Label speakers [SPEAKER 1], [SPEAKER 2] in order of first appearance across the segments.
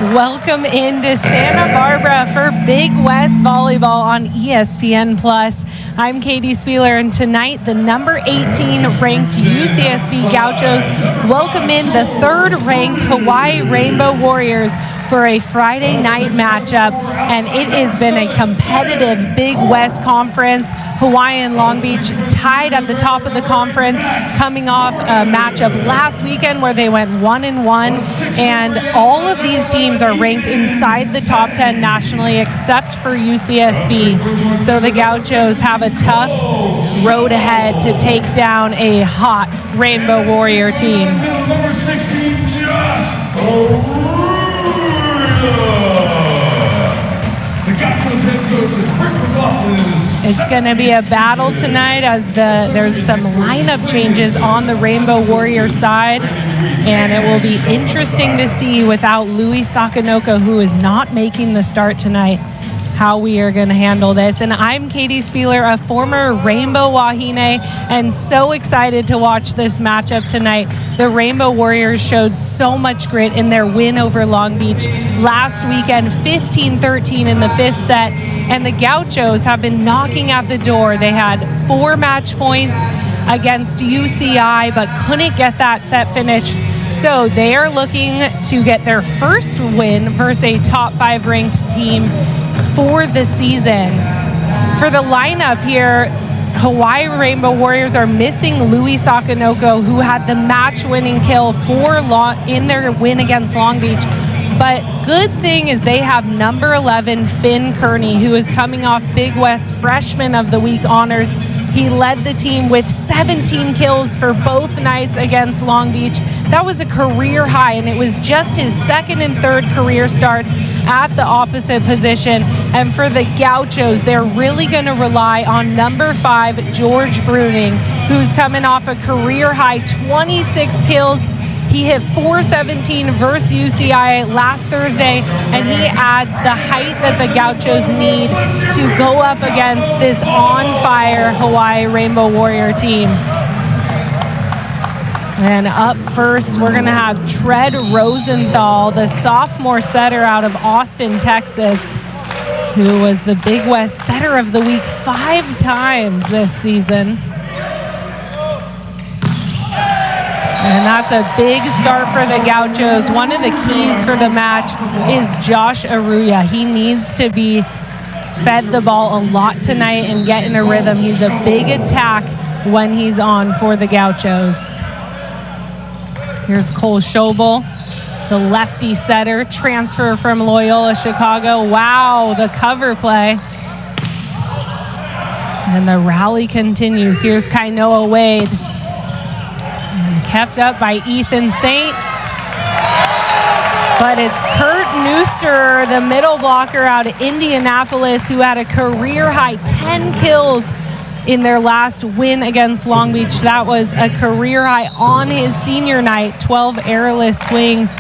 [SPEAKER 1] Welcome into Santa Barbara for Big West Volleyball on ESPN+. I'm Katie Spieler, and tonight the number 18 ranked UCSB Gauchos welcome in the third-ranked Hawaii Rainbow Warriors for a Friday night matchup, and it has been a competitive Big West Conference. Hawaii and Long Beach tied at the top of the conference, coming off a matchup last weekend where they went 1-1, and all of these teams are ranked inside the top 10 nationally except for UCSB. So the Gauchos have a tough road ahead to take down a hot Rainbow Warrior team.
[SPEAKER 2] Number 16, the Gauchos head coach is Rick McLaughlin.
[SPEAKER 1] It's going to be a battle tonight as there's some lineup changes on the Rainbow Warrior side, and it will be interesting to see without Louis Sakanoka, who is not making the start tonight, how we are going to handle this. And I'm Katie Spieler, a former Rainbow Wahine, and so excited to watch this matchup tonight. The Rainbow Warriors showed so much grit in their win over Long Beach last weekend, 15-13 in the fifth set, and the Gauchos have been knocking at the door. They had 4 match points against UCI, but couldn't get that set finish. So they are looking to get their first win versus a top 5 ranked team for the season. For the lineup here, Hawaii Rainbow Warriors are missing Louis Sakanoka, who had the match-winning kill in their win against Long Beach. But good thing is they have number 11, Finn Kearney, who is coming off Big West Freshman of the Week honors. He led the team with 17 kills for both nights against Long Beach. That was a career high, and it was just his second and third career starts at the opposite position. And for the Gauchos, they're really going to rely on number 5, George Bruning, who's coming off a career high 26 kills. He hit 417 versus UCI last Thursday, and he adds the height that the Gauchos need to go up against this on-fire Hawaii Rainbow Warrior team. And up first, we're going to have Tread Rosenthal, the sophomore setter out of Austin, Texas, who was the Big West Setter of the Week 5 times this season. And that's a big start for the Gauchos. One of the keys for the match is Josh Aruya. He needs to be fed the ball a lot tonight and get in a rhythm. He's a big attack when he's on for the Gauchos. Here's Cole Schobel, the lefty setter, transfer from Loyola Chicago. Wow, the cover play. And the rally continues. Here's Kainoa Wade. Kept up by Ethan Saint. But it's Kurt Nooster, the middle blocker out of Indianapolis, who had a career-high 10 kills in their last win against Long Beach. That was a career high on his senior night, 12 errorless swings.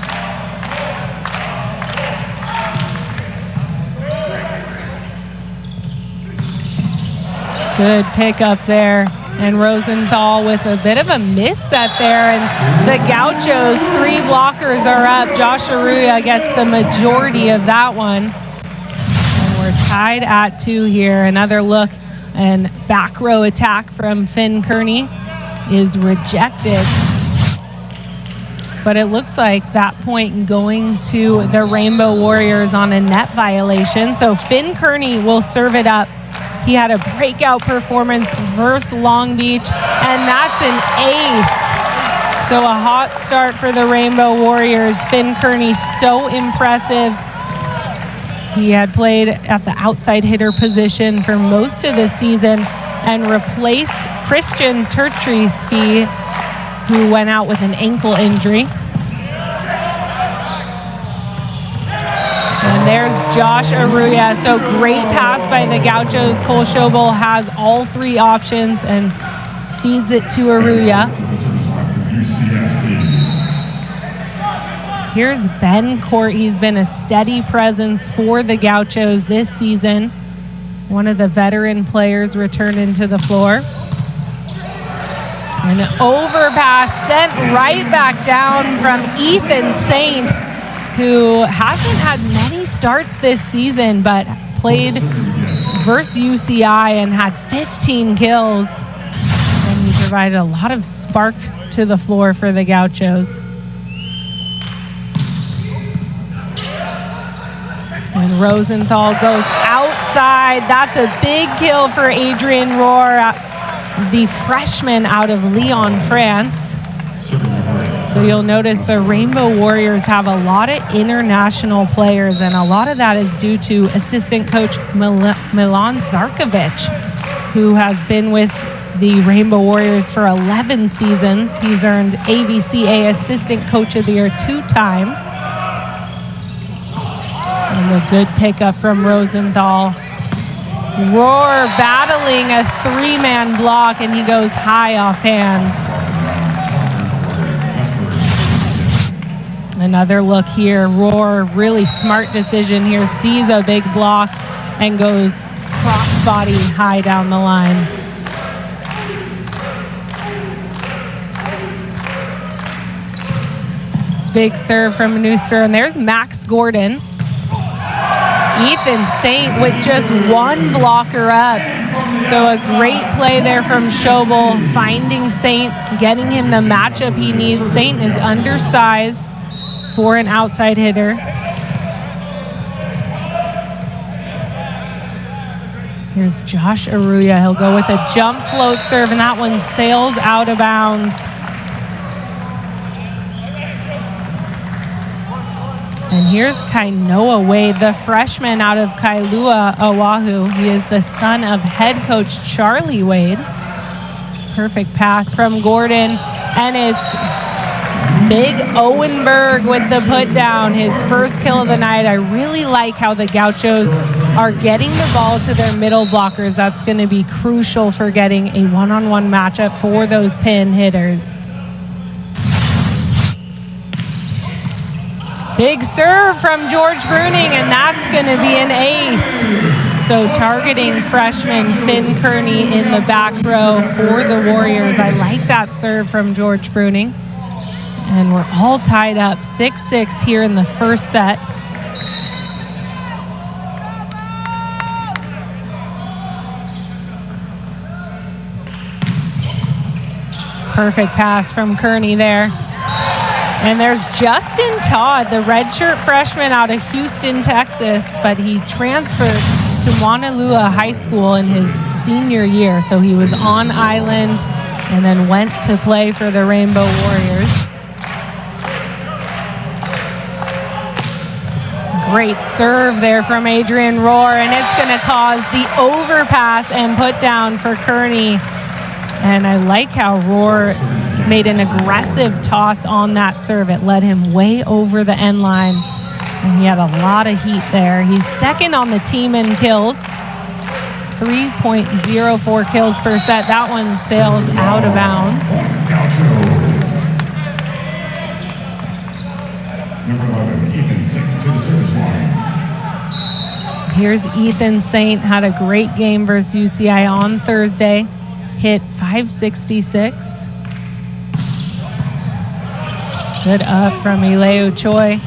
[SPEAKER 1] Good pickup there. And Rosenthal with a bit of a miss set there. And the Gauchos, 3 blockers are up. Josh Aruya gets the majority of that one. And we're tied at 2 here. Another look. And back row attack from Finn Kearney is rejected. But it looks like that point going to the Rainbow Warriors on a net violation. So Finn Kearney will serve it up. He had a breakout performance versus Long Beach, and that's an ace. So a hot start for the Rainbow Warriors. Finn Kearney, so impressive. He had played at the outside hitter position for most of the season and replaced Christian Turtriski, who went out with an ankle injury. And there's Josh Aruya. So great pass by the Gauchos. Cole Schobel has all 3 options and feeds it to Aruya. Here's Ben Court. He's been a steady presence for the Gauchos this season. One of the veteran players returned into the floor. An overpass sent right back down from Ethan Saint, who hasn't had many starts this season, but played versus UCI and had 15 kills. And he provided a lot of spark to the floor for the Gauchos. And Rosenthal goes outside. That's a big kill for Adrian Rohr, the freshman out of Lyon, France. So you'll notice the Rainbow Warriors have a lot of international players, and a lot of that is due to assistant coach Milan Zarkovic, who has been with the Rainbow Warriors for 11 seasons. He's earned AVCA Assistant Coach of the Year 2 times. And a good pickup from Rosenthal. Rohr battling a 3-man block, and he goes high off hands. Another look here. Rohr, really smart decision here, sees a big block and goes crossbody high down the line. Big serve from Neustra, and there's Max Gordon. Ethan Saint with just one blocker up. So a great play there from Schobel, finding Saint, getting him the matchup he needs. Saint is undersized for an outside hitter. Here's Josh Aruya. He'll go with a jump float serve, and that one sails out of bounds. And here's Kainoa Wade, the freshman out of Kailua, Oahu. He is the son of head coach Charlie Wade. Perfect pass from Gordon, and it's Big Owenberg with the put down, his first kill of the night. I really like how the Gauchos are getting the ball to their middle blockers. That's going to be crucial for getting a one-on-one matchup for those pin hitters. Big serve from George Bruning, and that's going to be an ace. So targeting freshman Finn Kearney in the back row for the Warriors. I like that serve from George Bruning. And we're all tied up 6-6 here in the first set. Perfect pass from Kearney there. And there's Justin Todd, the redshirt freshman out of Houston, Texas, but he transferred to Honolulu High School in his senior year. So he was on island and then went to play for the Rainbow Warriors. Great serve there from Adrian Rohr, and it's going to cause the overpass and put down for Kearney. And I like how Rohr made an aggressive toss on that serve. It led him way over the end line, and he had a lot of heat there. He's second on the team in kills, 3.04 kills per set. That one sails out of bounds.
[SPEAKER 2] Number 11, Ethan Saint to the service line.
[SPEAKER 1] Here's Ethan Saint, had a great game versus UCI on Thursday. Hit .566. Good up from Ileo Choi.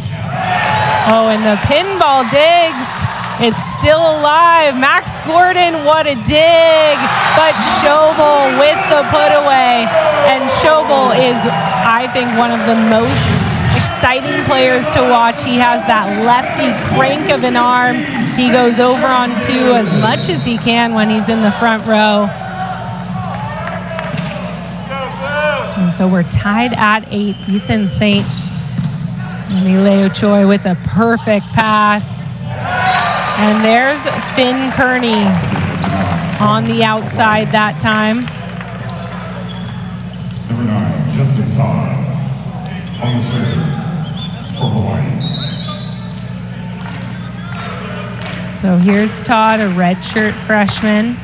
[SPEAKER 1] Oh, and the pinball digs. It's still alive. Max Gordon, what a dig. But Schobel with the put away. And Schobel is, I think, one of the most exciting players to watch. He has that lefty crank of an arm. He goes over on two as much as he can when he's in the front row. And so we're tied at 8. Ethan Saint and Ileo Choi with a perfect pass. And there's Finn Kearney on the outside that time.
[SPEAKER 2] Number 9, Justin Todd on the serve for Hawaii.
[SPEAKER 1] So here's Todd, a redshirt freshman.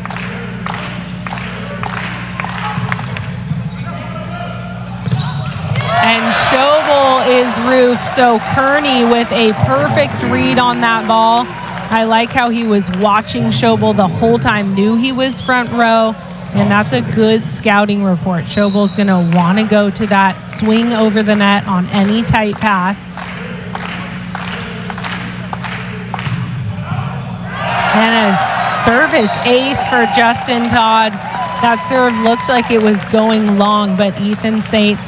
[SPEAKER 1] And Schobel is roof. So Kearney with a perfect read on that ball. I like how he was watching Schobel the whole time, knew he was front row, and that's a good scouting report. Schobel's going to want to go to that swing over the net on any tight pass. And a service ace for Justin Todd. That serve looked like it was going long, but Ethan Saint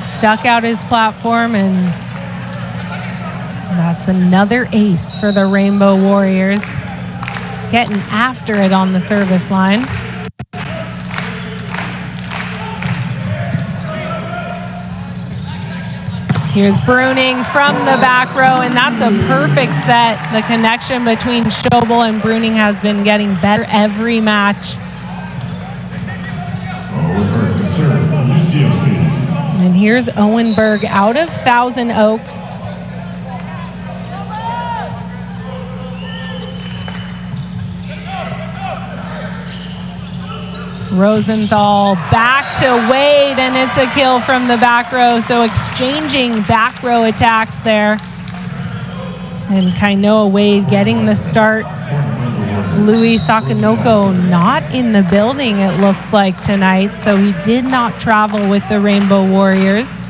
[SPEAKER 1] stuck out his platform, and that's another ace for the Rainbow Warriors. Getting after it on the service line. Here's Bruning from the back row, and that's a perfect set. The connection between Schobel and Bruning has been getting better every match.
[SPEAKER 2] UCSB.
[SPEAKER 1] And here's Owenberg out of Thousand Oaks. Rosenthal back to Wade, and it's a kill from the back row. So exchanging back row attacks there. And Kainoa Wade getting the start. Louis Sakanoko not in the building, it looks like, tonight. So he did not travel with the Rainbow Warriors.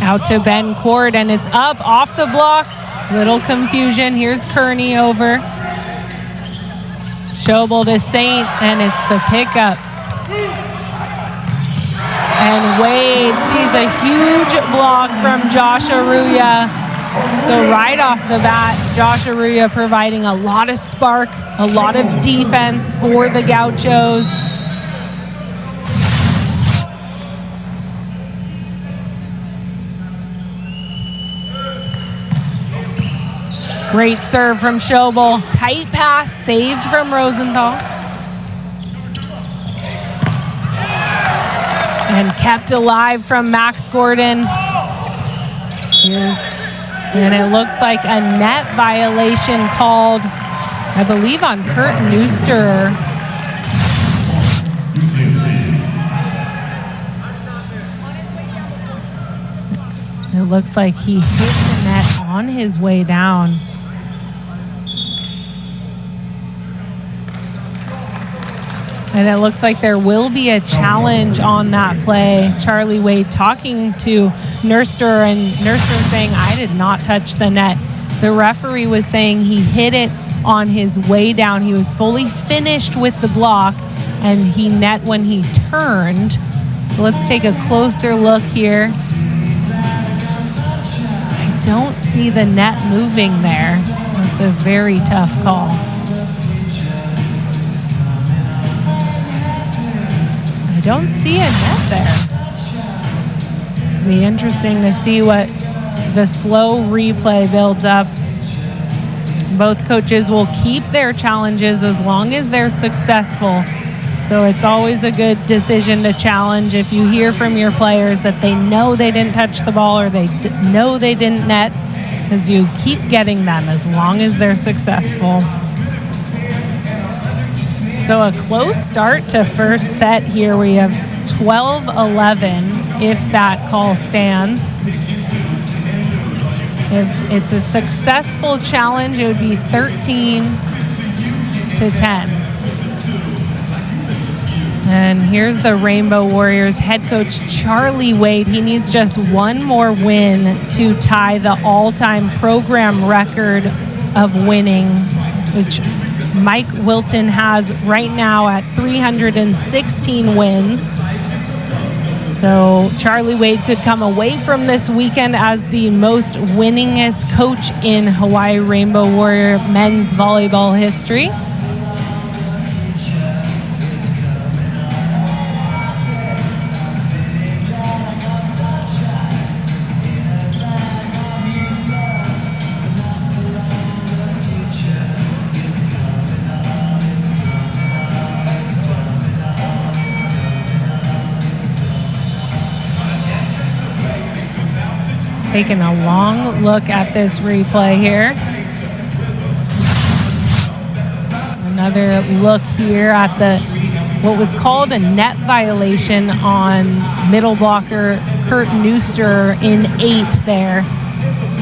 [SPEAKER 1] Out to Ben Cord, and it's up off the block. Little confusion. Here's Kearney over. Schobel to Saint, and it's the pickup. And Wade sees a huge block from Josh Aruya. So right off the bat, Josh Aruya providing a lot of spark, a lot of defense for the Gauchos. Great serve from Schobel. Tight pass saved from Rosenthal. And kept alive from Max Gordon. And it looks like a net violation called, I believe, on Kurt Neuster. It looks like he hit the net on his way down. And it looks like there will be a challenge on that play. Charlie Wade talking to Nerster, and Nerster saying, I did not touch the net. The referee was saying he hit it on his way down. He was fully finished with the block, and he net when he turned. So let's take a closer look here. I don't see the net moving there. That's a very tough call. Don't see a net there. It'll be interesting to see what the slow replay builds up. Both coaches will keep their challenges as long as they're successful. So it's always a good decision to challenge if you hear from your players that they know they didn't touch the ball or they know they didn't net, because you keep getting them as long as they're successful. So a close start to first set here. We have 12-11 if that call stands. If it's a successful challenge, it would be 13-10. And here's the Rainbow Warriors head coach, Charlie Wade. He needs just one more win to tie the all-time program record of winning, which Mike Wilton has right now at 316 wins. So Charlie Wade could come away from this weekend as the most winningest coach in Hawaii Rainbow Warrior men's volleyball history. Taking a long look at this replay here. Another look here at what was called a net violation on middle blocker Kurt Neuster in 8 there.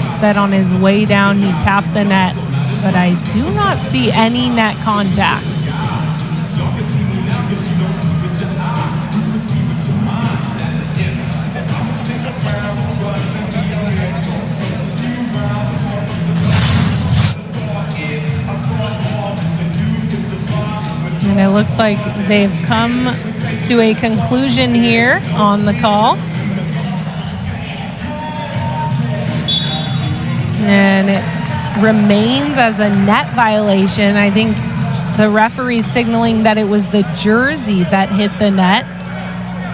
[SPEAKER 1] Said on his way down he tapped the net, but I do not see any net contact. looks like they've come to a conclusion here on the call. And it remains as a net violation. I think the referee's signaling that it was the jersey that hit the net.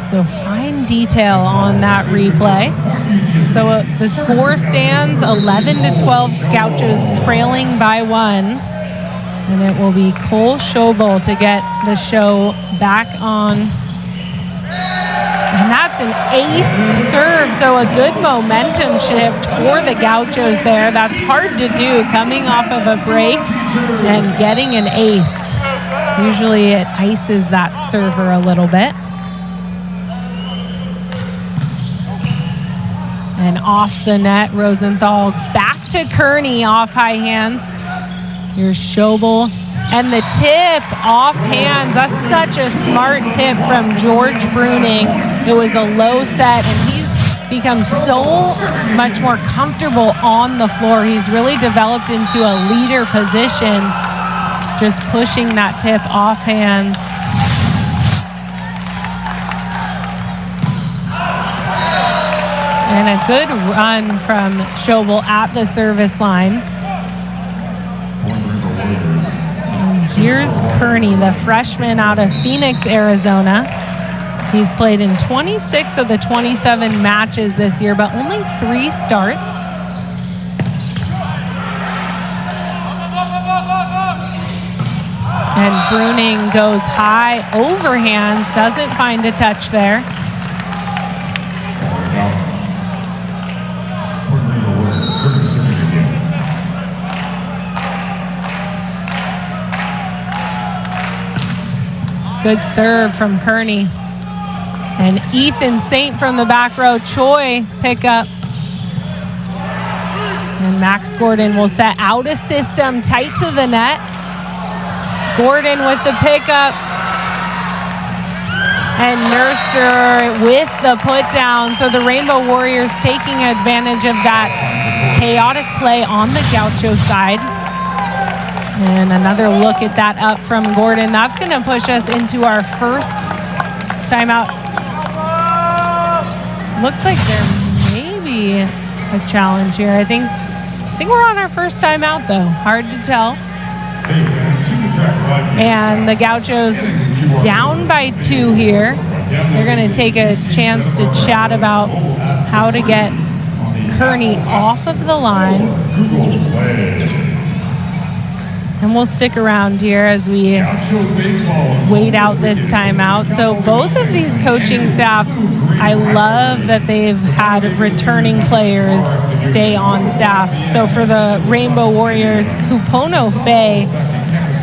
[SPEAKER 1] So fine detail on that replay. So the score stands 11-12, Gauchos trailing by 1. And it will be Cole Schobel to get the show back on. And that's an ace serve, so a good momentum shift for the Gauchos there. That's hard to do, coming off of a break and getting an ace. Usually it ices that server a little bit. And off the net, Rosenthal back to Kearney off high hands. Here's Schobel. And the tip off hands. That's such a smart tip from George Bruning. It was a low set, and he's become so much more comfortable on the floor. He's really developed into a leader position, just pushing that tip off hands. And a good run from Schobel at the service line. Here's Kearney, the freshman out of Phoenix, Arizona. He's played in 26 of the 27 matches this year, but only 3 starts. And Bruning goes high, overhands, doesn't find a touch there. Good serve from Kearney. And Ethan Saint from the back row. Choi pick up. And Max Gordon will set out a system tight to the net. Gordon with the pickup. And Nurster with the put down. So the Rainbow Warriors taking advantage of that chaotic play on the Gaucho side. And another look at that up from Gordon. That's going to push us into our first timeout. Looks like there may be a challenge here. I think we're on our first timeout, though. Hard to tell. And the Gauchos down by 2 here. They're going to take a chance to chat about how to get Kearney off of the line. And we'll stick around here as we wait out this timeout. So both of these coaching staffs, I love that they've had returning players stay on staff. So for the Rainbow Warriors, Kupono Faye,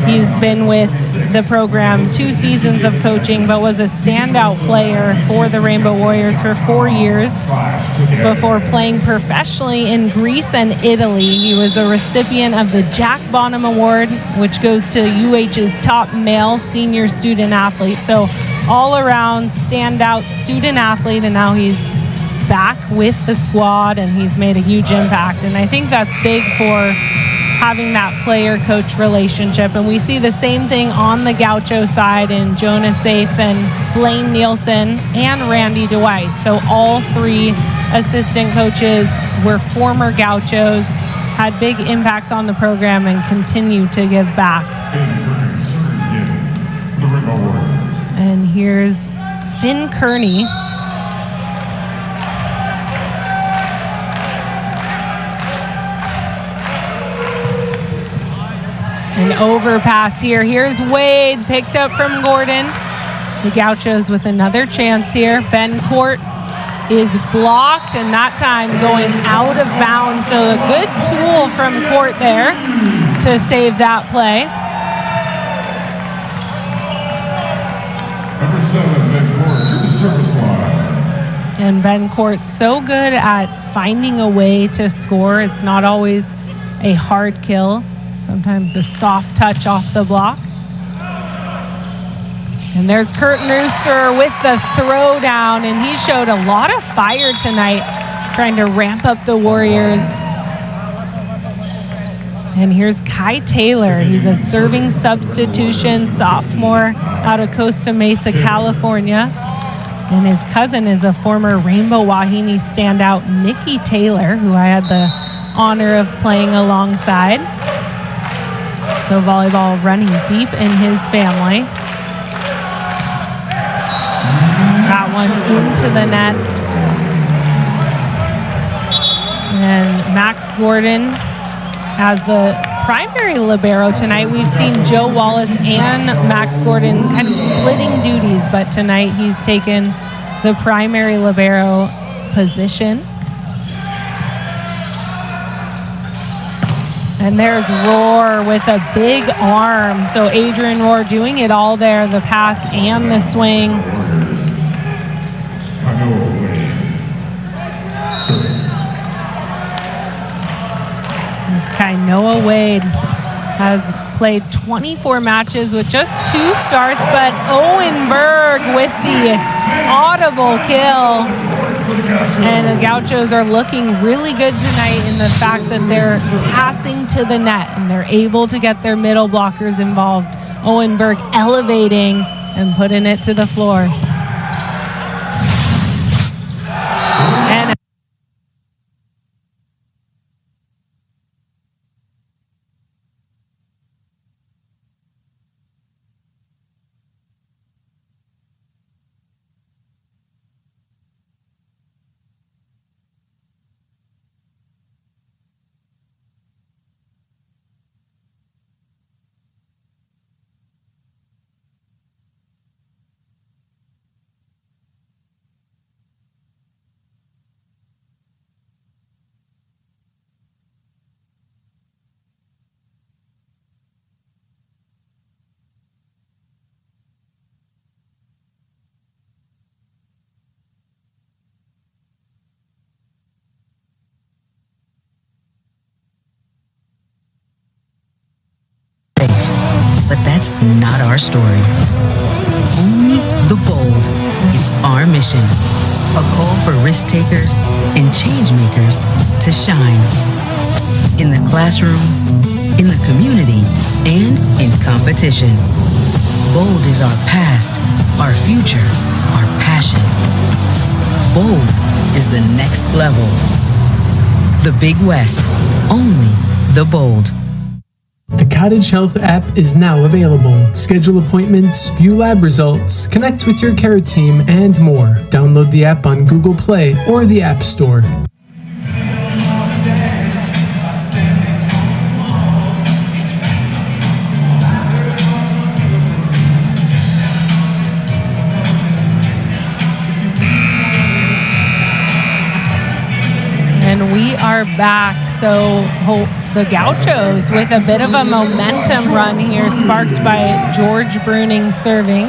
[SPEAKER 1] he's been with the program 2 seasons of coaching, but was a standout player for the Rainbow Warriors for 4 years before playing professionally in Greece and Italy. He was a recipient of the Jack Bonham Award, which goes to UH's top male senior student athlete. So all around standout student athlete, and now he's back with the squad and he's made a huge impact. And I think that's big for having that player-coach relationship. And we see the same thing on the Gaucho side in Jonas Safe and Blaine Nielsen and Randy DeWeiss. So all 3 assistant coaches were former Gauchos, had big impacts on the program, and continue to give back. And here's Finn Kearney. An overpass here. Here's Wade, picked up from Gordon. The Gauchos with another chance here. Ben Court is blocked, and that time going out of bounds. So a good tool from Court there to save that play.
[SPEAKER 2] Number 7, Ben Court to the service line.
[SPEAKER 1] And Ben Court's so good at finding a way to score. It's not always a hard kill. Sometimes a soft touch off the block. And there's Kurt Rooster with the throwdown, and he showed a lot of fire tonight trying to ramp up the Warriors. And here's Kai Taylor. He's a serving substitution sophomore out of Costa Mesa, California. And his cousin is a former Rainbow Wahine standout, Nikki Taylor, who I had the honor of playing alongside. So volleyball running deep in his family. That one into the net. And Max Gordon as the primary libero tonight. We've seen Joe Wallace and Max Gordon kind of splitting duties, but tonight he's taken the primary libero position. And there's Roar with a big arm. So Adrian Roar doing it all there, the pass and the swing. Kainoa Wade has played 24 matches with just 2 starts, but Owen Berg with the audible kill. And the Gauchos are looking really good tonight in the fact that they're passing to the net and they're able to get their middle blockers involved. Owen Berg elevating and putting it to the floor. And
[SPEAKER 3] But that's not our story. Only the bold. It's our mission. A call for risk takers and change makers to shine. In the classroom, in the community, and in competition. Bold is our past, our future, our passion. Bold is the next level. The Big West. Only the bold.
[SPEAKER 4] The Cottage Health app is now available. Schedule appointments, view lab results, connect with your care team, and more. Download the app on Google Play or the App Store.
[SPEAKER 1] And we are back. So the Gauchos with a bit of a momentum run here, sparked by George Bruning serving.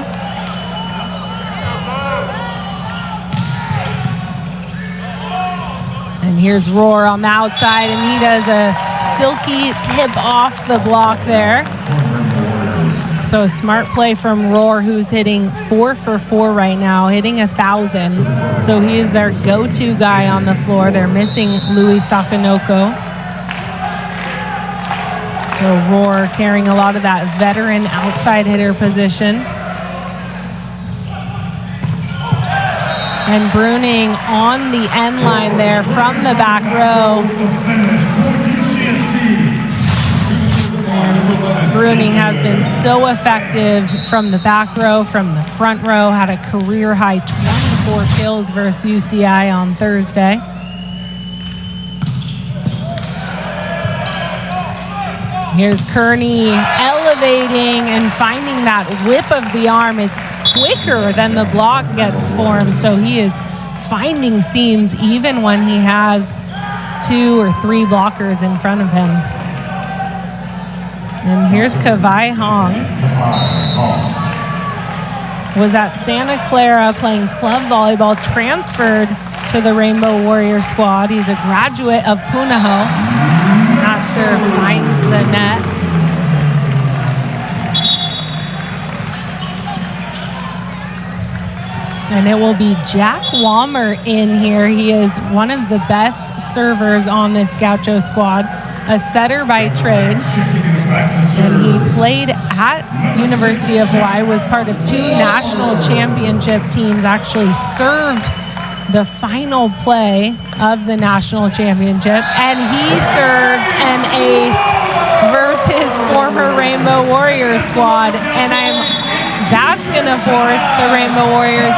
[SPEAKER 1] And here's Roar on the outside, and he does a silky tip off the block there. So a smart play from Roar, who's hitting 4 for 4 right now, hitting 1,000. So he is their go-to guy on the floor. They're missing Louis Sakanoko. So Roar carrying a lot of that veteran outside hitter position. And Bruning on the end line there from the back row. And Bruning has been so effective from the back row, from the front row, had a career high 24 kills versus UCI on Thursday. Here's Kearney elevating and finding that whip of the arm. It's quicker than the block gets for him, so he is finding seams even when he has 2 or 3 blockers in front of him. And here's Kawai Hong. Was at Santa Clara playing club volleyball, transferred to the Rainbow Warrior squad. He's a graduate of Punahou. That serve finds the net. And it will be Jack Wammer in here. He is one of the best servers on this Gaucho squad. a setter by trade, and he played at University of Hawaii, was part of 2 national championship teams, actually served the final play of the national championship, and he serves an ace versus his former Rainbow Warriors squad, and that's gonna force the Rainbow Warriors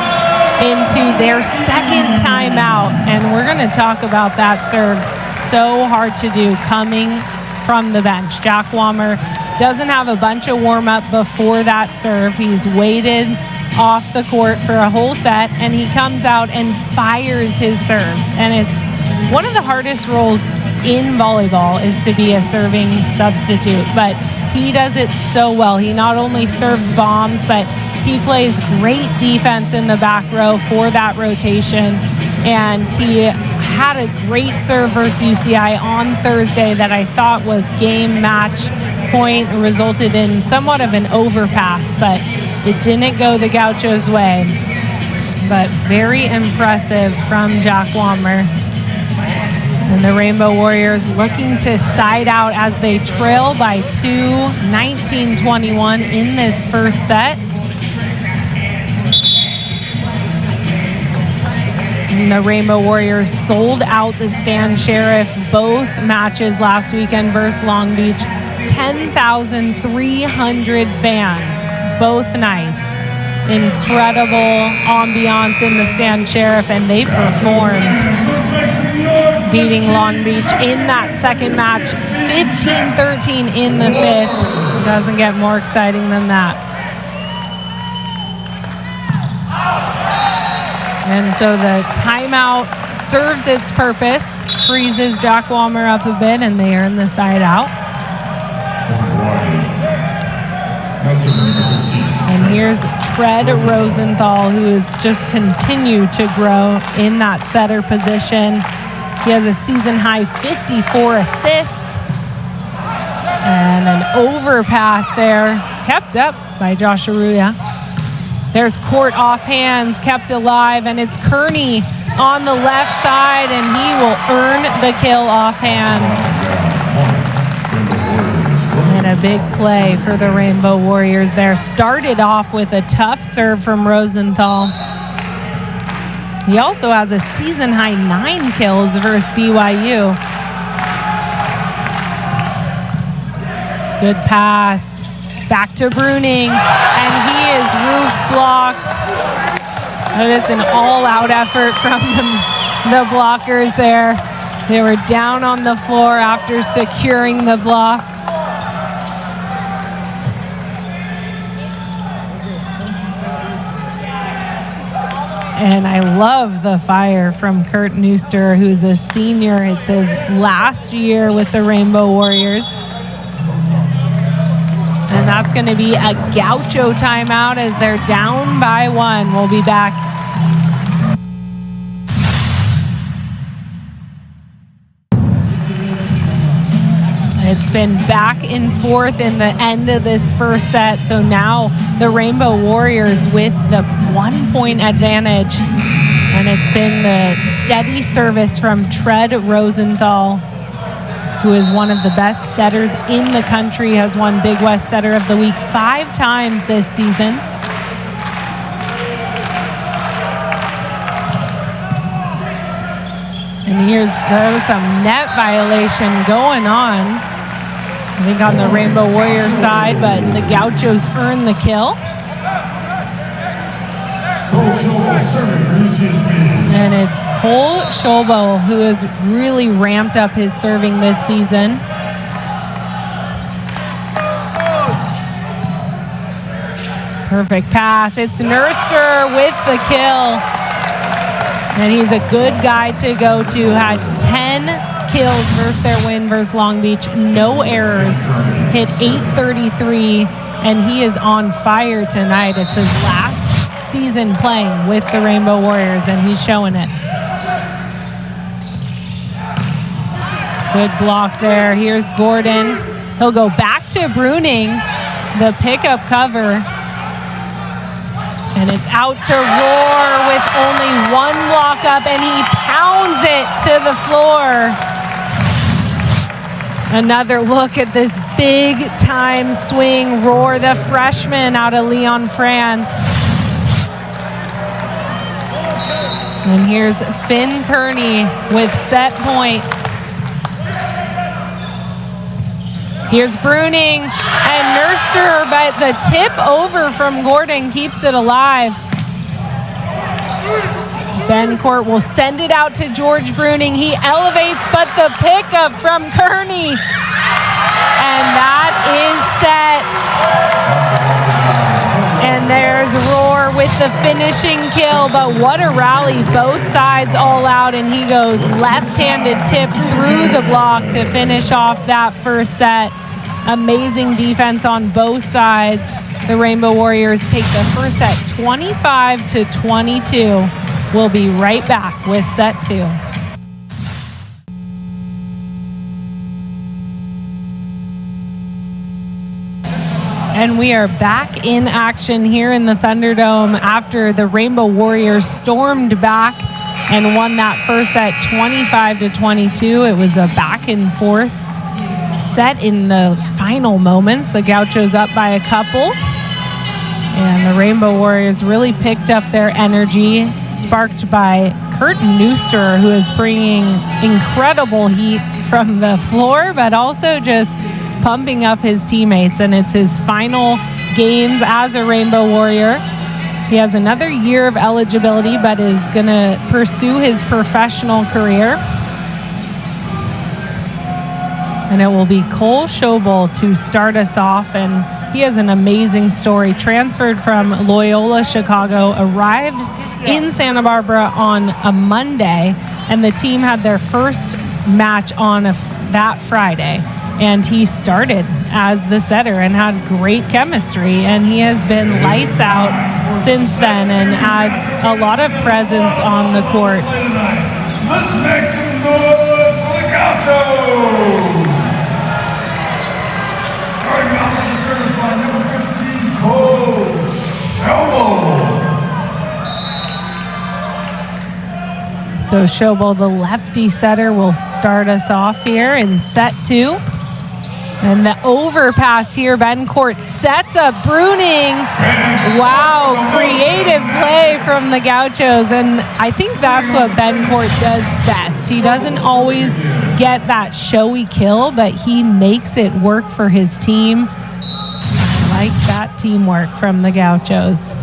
[SPEAKER 1] into their second timeout, and we're gonna talk about that serve. So hard to do coming from the bench. Jack Wammer doesn't have a bunch of warm-up before that serve. He's waited off the court for a whole set, and he comes out and fires his serve. And it's one of the hardest roles in volleyball is to be a serving substitute, but he does it so well. He not only serves bombs, but he plays great defense in the back row for that rotation. And he had a great serve versus UCI on Thursday that I thought was game match point, resulted in somewhat of an overpass, but it didn't go the Gauchos' way. But very impressive from Jack Wammer. And the Rainbow Warriors looking to side out as they trail by 2, 19-21 in this first set. And the Rainbow Warriors sold out the Stan Sheriff both matches last weekend versus Long Beach. 10,300 fans both nights. Incredible ambiance in the Stan Sheriff, and they performed, beating Long Beach in that second match, 15-13 in the fifth. Doesn't get more exciting than that. And so the timeout serves its purpose, freezes Jack Wammer up a bit, and they earn the side out. And here's Tread Rosenthal, who has just continued to grow in that setter position. He has a season-high 54 assists. And an overpass there, kept up by Josh Aruya. There's court off hands, kept alive, and it's Kearney on the left side, and he will earn the kill off hands. And a big play for the Rainbow Warriors there. Started off with a tough serve from Rosenthal. He also has a season-high 9 kills versus BYU. Good pass. Back to Bruning, and he is roof blocked. But it's an all-out effort from the blockers there. They were down on the floor after securing the block. And I love the fire from Kurt Neuster, who's a senior. It's his last year with the Rainbow Warriors. And that's going to be a Gaucho timeout as they're down by 1. We'll be back. It's been back and forth in the end of this first set. So now the Rainbow Warriors with the 1-point advantage. And it's been the steady service from Tread Rosenthal, who is one of the best setters in the country, has won Big West Setter of the Week 5 times this season. And there was some net violation going on, I think on the Rainbow Warriors side, but the Gauchos earn the kill. And it's Cole Scholbo, who has really ramped up his serving this season. Perfect pass. It's Nurster with the kill. And he's a good guy to go to. Had 10 kills versus their win versus Long Beach. No errors. Hit .833, and he is on fire tonight. It's his last season playing with the Rainbow Warriors, and he's showing it. Good block there. Here's Gordon. He'll go back to Bruning, the pickup cover. And it's out to Roar with only 1 block up, and he pounds it to the floor. Another look at this big time swing. Roar, the freshman out of Lyon, France. And here's Finn Kearney with set point. Here's Bruning and Nurster, but the tip over from Gordon keeps it alive. Bencourt will send it out to George Bruning. He elevates, but the pickup from Kearney. And that is set. And there's Roar with the finishing kill, but what a rally. Both sides all out, and he goes left-handed tip through the block to finish off that first set. Amazing defense on both sides. The Rainbow Warriors take the first set 25-22. We'll be right back with set 2. And we are back in action here in the Thunderdome after the Rainbow Warriors stormed back and won that first set 25-22. It was a back and forth set in the final moments. The Gauchos up by a couple. And the Rainbow Warriors really picked up their energy, sparked by Kurt Nooster, who is bringing incredible heat from the floor, but also just pumping up his teammates. And it's his final games as a Rainbow Warrior. He has another year of eligibility, but is going to pursue his professional career. And it will be Cole Schobel to start us off. And he has an amazing story. Transferred from Loyola Chicago, arrived in Santa Barbara on a Monday, and the team had their first match on that Friday. And he started as the setter and had great chemistry. And he has been lights out since then and adds a lot of presence on the court.
[SPEAKER 2] Let's make some noise for the Gauchos! Starting off with the service by number 15, Cole Schobel.
[SPEAKER 1] So Schobel, the lefty setter, will start us off here in set 2. And the overpass here, Bencourt sets up Bruning. Wow, creative play from the Gauchos. And I think that's what Bencourt does best. He doesn't always get that showy kill, but he makes it work for his team. I like that teamwork from the Gauchos.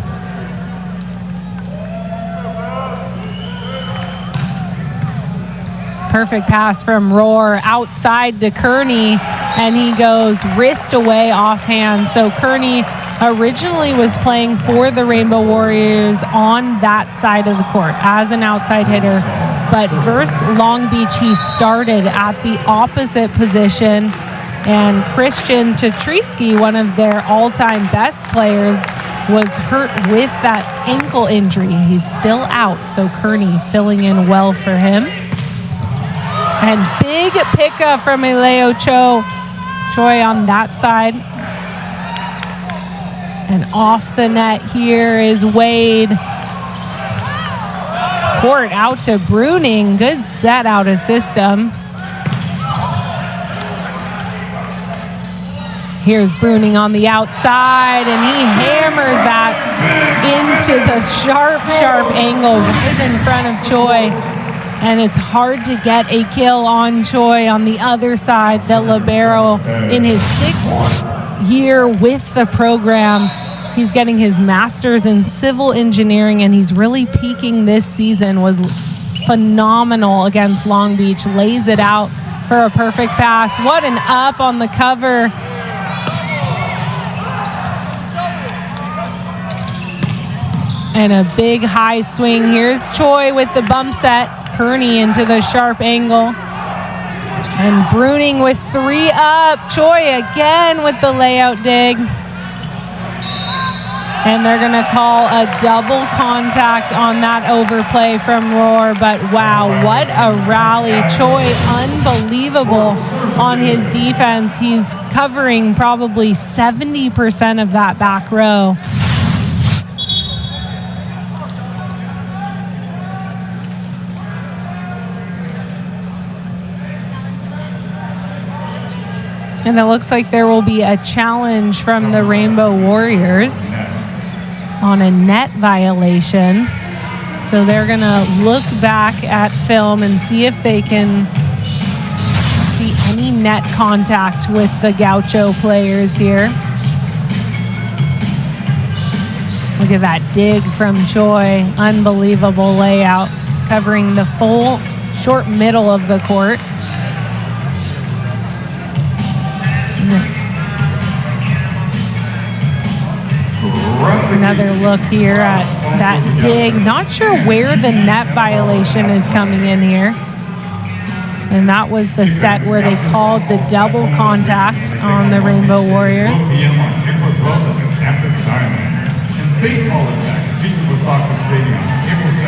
[SPEAKER 1] Perfect pass from Roar outside to Kearney, and he goes wrist away offhand. So Kearney originally was playing for the Rainbow Warriors on that side of the court as an outside hitter, but versus Long Beach, he started at the opposite position, and Christian Tatrisky, one of their all-time best players, was hurt with that ankle injury. He's still out, so Kearney filling in well for him. And big pickup from Eleo Choi on that side. And off the net here is Wade. Court out to Bruning. Good set out of system. Here's Bruning on the outside, and he hammers that into the sharp angle right in front of Choi. And it's hard to get a kill on Choi on the other side. The libero in his 6th year with the program. He's getting his master's in civil engineering, and he's really peaking this season. Was phenomenal against Long Beach. Lays it out for a perfect pass. What an up on the cover. And a big high swing. Here's Choi with the bump set. Kearney into the sharp angle. And Bruning with 3 up. Choi again with the layout dig. And they're going to call a double contact on that overplay from Roar. But wow, what a rally. Choi, unbelievable on his defense. He's covering probably 70% of that back row. And it looks like there will be a challenge from the Rainbow Warriors on a net violation. So they're going to look back at film and see if they can see any net contact with the Gaucho players here. Look at that dig from Choi. Unbelievable layout, covering the full short middle of the court. Another look here at that dig. Not sure where the net violation is coming in here. And that was the set where they called the double contact on the Rainbow Warriors.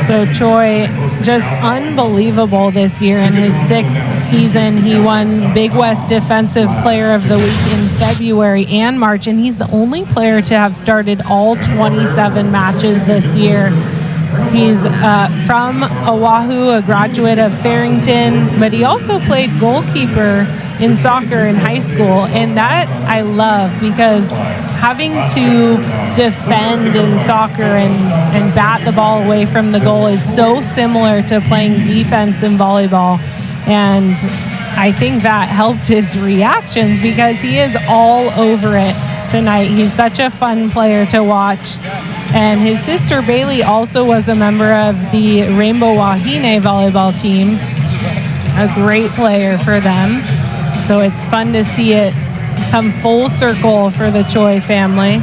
[SPEAKER 1] So Choi, just unbelievable this year. In his 6th season, he won Big West Defensive Player of the Week in February and March, and he's the only player to have started all 27 matches this year. He's from Oahu, a graduate of Farrington, but he also played goalkeeper in soccer in high school, and that I love because having to defend in soccer and bat the ball away from the goal is so similar to playing defense in volleyball. And I think that helped his reactions because he is all over it tonight. He's such a fun player to watch. And his sister Bailey also was a member of the Rainbow Wahine volleyball team, a great player for them. So it's fun to see it come full circle for the Choi family.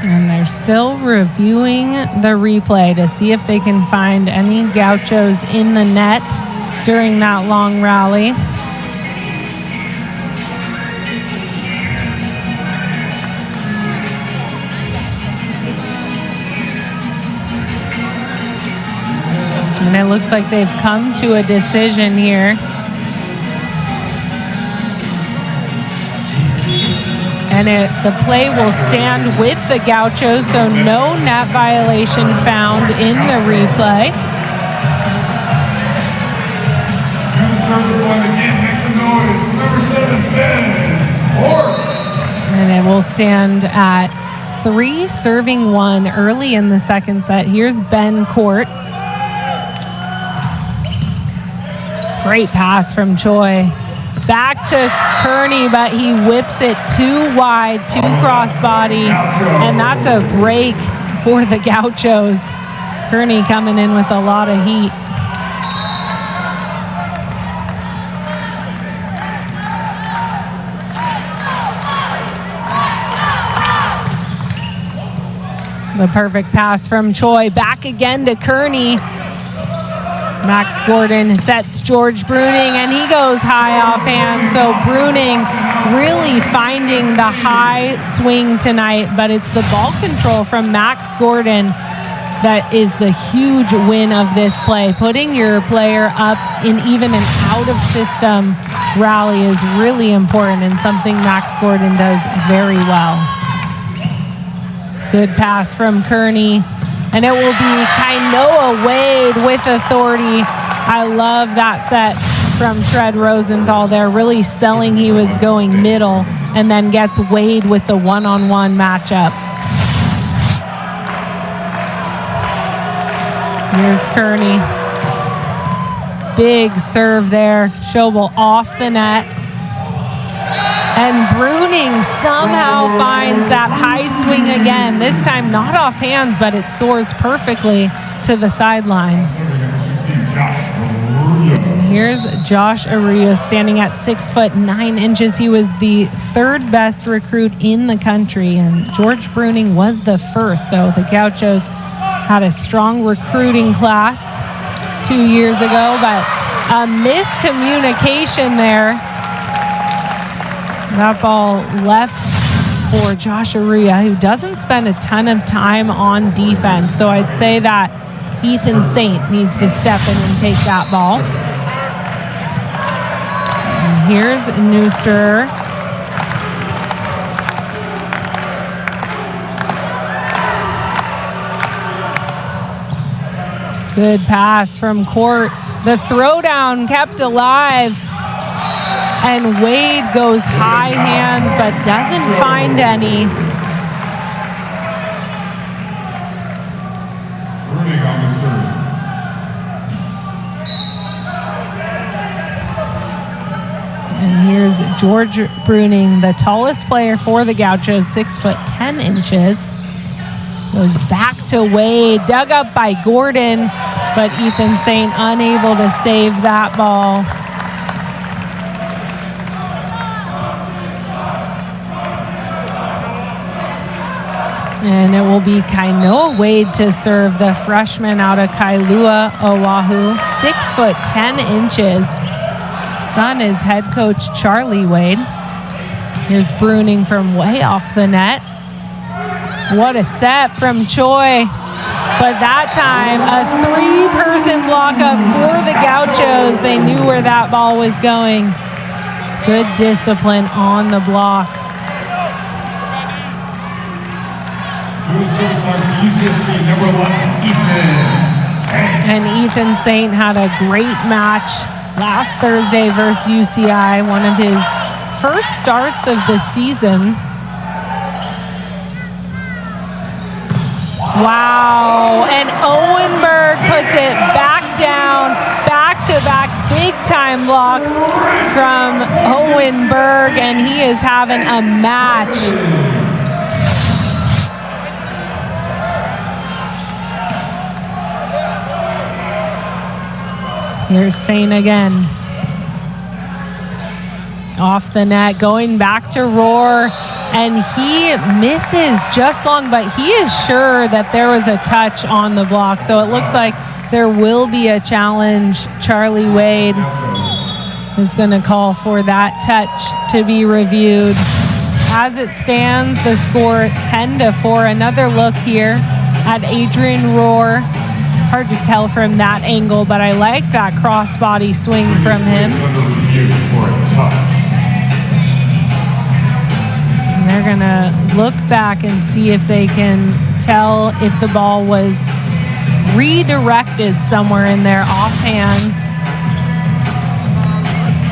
[SPEAKER 1] And they're still reviewing the replay to see if they can find any Gauchos in the net during that long rally. And it looks like they've come to a decision here. And the play will stand with the Gauchos, so no net violation found in the replay. And it will stand at 3 serving 1 early in the second set. Here's Ben Court. Great pass from Choi. Back to Kearney, but he whips it too wide, too crossbody, and that's a break for the Gauchos. Kearney coming in with a lot of heat. The perfect pass from Choi. Back again to Kearney. Max Gordon sets George Bruning, and he goes high offhand. So Bruning really finding the high swing tonight, but it's the ball control from Max Gordon that is the huge win of this play. Putting your player up in even an out-of-system rally is really important and something Max Gordon does very well. Good pass from Kearney. And it will be Kainoa Wade with authority. I love that set from Tread Rosenthal there, really selling he was going middle, and then gets Wade with the one-on-one matchup. Here's Kearney. Big serve there. Schobel off the net. And Bruning somehow finds that high swing again. This time not off hands, but it soars perfectly to the sideline. And here's Josh Arroyo standing at 6'9". He was the 3rd best recruit in the country, and George Bruning was the 1st. So the Gauchos had a strong recruiting class 2 years ago, but a miscommunication there. That ball left for Josh Aria, who doesn't spend a ton of time on defense. So I'd say that Ethan Saint needs to step in and take that ball. And here's Nooster. Good pass from court. The throwdown kept alive. And Wade goes high hands but doesn't find any.
[SPEAKER 2] Bruning on the serve.
[SPEAKER 1] And here's George Bruning, the tallest player for the Gauchos, 6'10". Goes back to Wade, dug up by Gordon, but Ethan Saint unable to save that ball. And it will be Kainoa Wade to serve, the freshman out of Kailua, Oahu, 6'10". Son is head coach Charlie Wade. Here's Bruning from way off the net. What a set from Choi. But that time, a three-person block up for the Gauchos. They knew where that ball was going. Good discipline on the block.
[SPEAKER 2] UCSB number 11, Ethan Saint.
[SPEAKER 1] And Ethan Saint had a great match last Thursday versus UCI, one of his first starts of the season. Wow, and Owenberg puts it back down, back-to-back big-time blocks from Owenberg, and he is having a match. Here's Saint again. Off the net, going back to Rohr, and he misses just long, but he is sure that there was a touch on the block. So it looks like there will be a challenge. Charlie Wade is going to call for that touch to be reviewed. As it stands, the score 10-4. Another look here at Adrian Rohr. Hard to tell from that angle, but I like that crossbody swing from him. And they're gonna look back and see if they can tell if the ball was redirected somewhere in their offhands.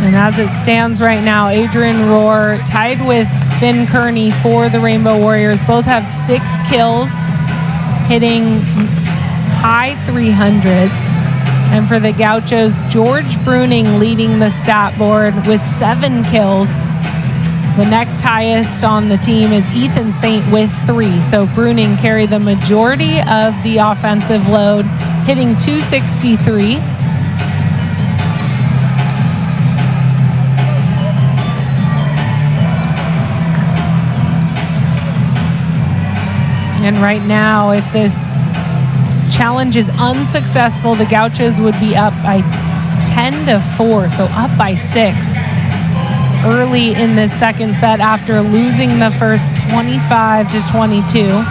[SPEAKER 1] And as it stands right now, Adrian Rohr tied with Finn Kearney for the Rainbow Warriors. Both have 6 kills, hitting high 300s. And for the Gauchos, George Bruning leading the stat board with 7 kills. The next highest on the team is Ethan Saint with 3. So Bruning carried the majority of the offensive load, hitting .263. And right now, if this challenge is unsuccessful, the Gauchos would be up by 10-4, so up by 6 early in this second set after losing the first 25-22.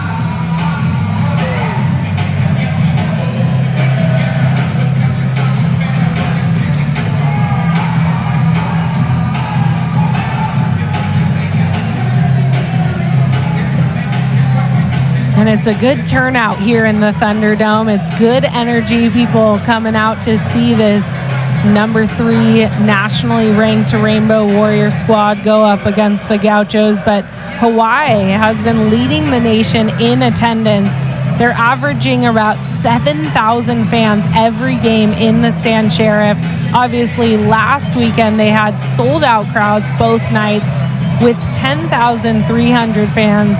[SPEAKER 1] And it's a good turnout here in the Thunderdome. It's good energy, people coming out to see this number 3 nationally ranked Rainbow Warrior squad go up against the Gauchos. But Hawaii has been leading the nation in attendance. They're averaging about 7,000 fans every game in the Stan Sheriff. Obviously, last weekend they had sold-out crowds both nights with 10,300 fans.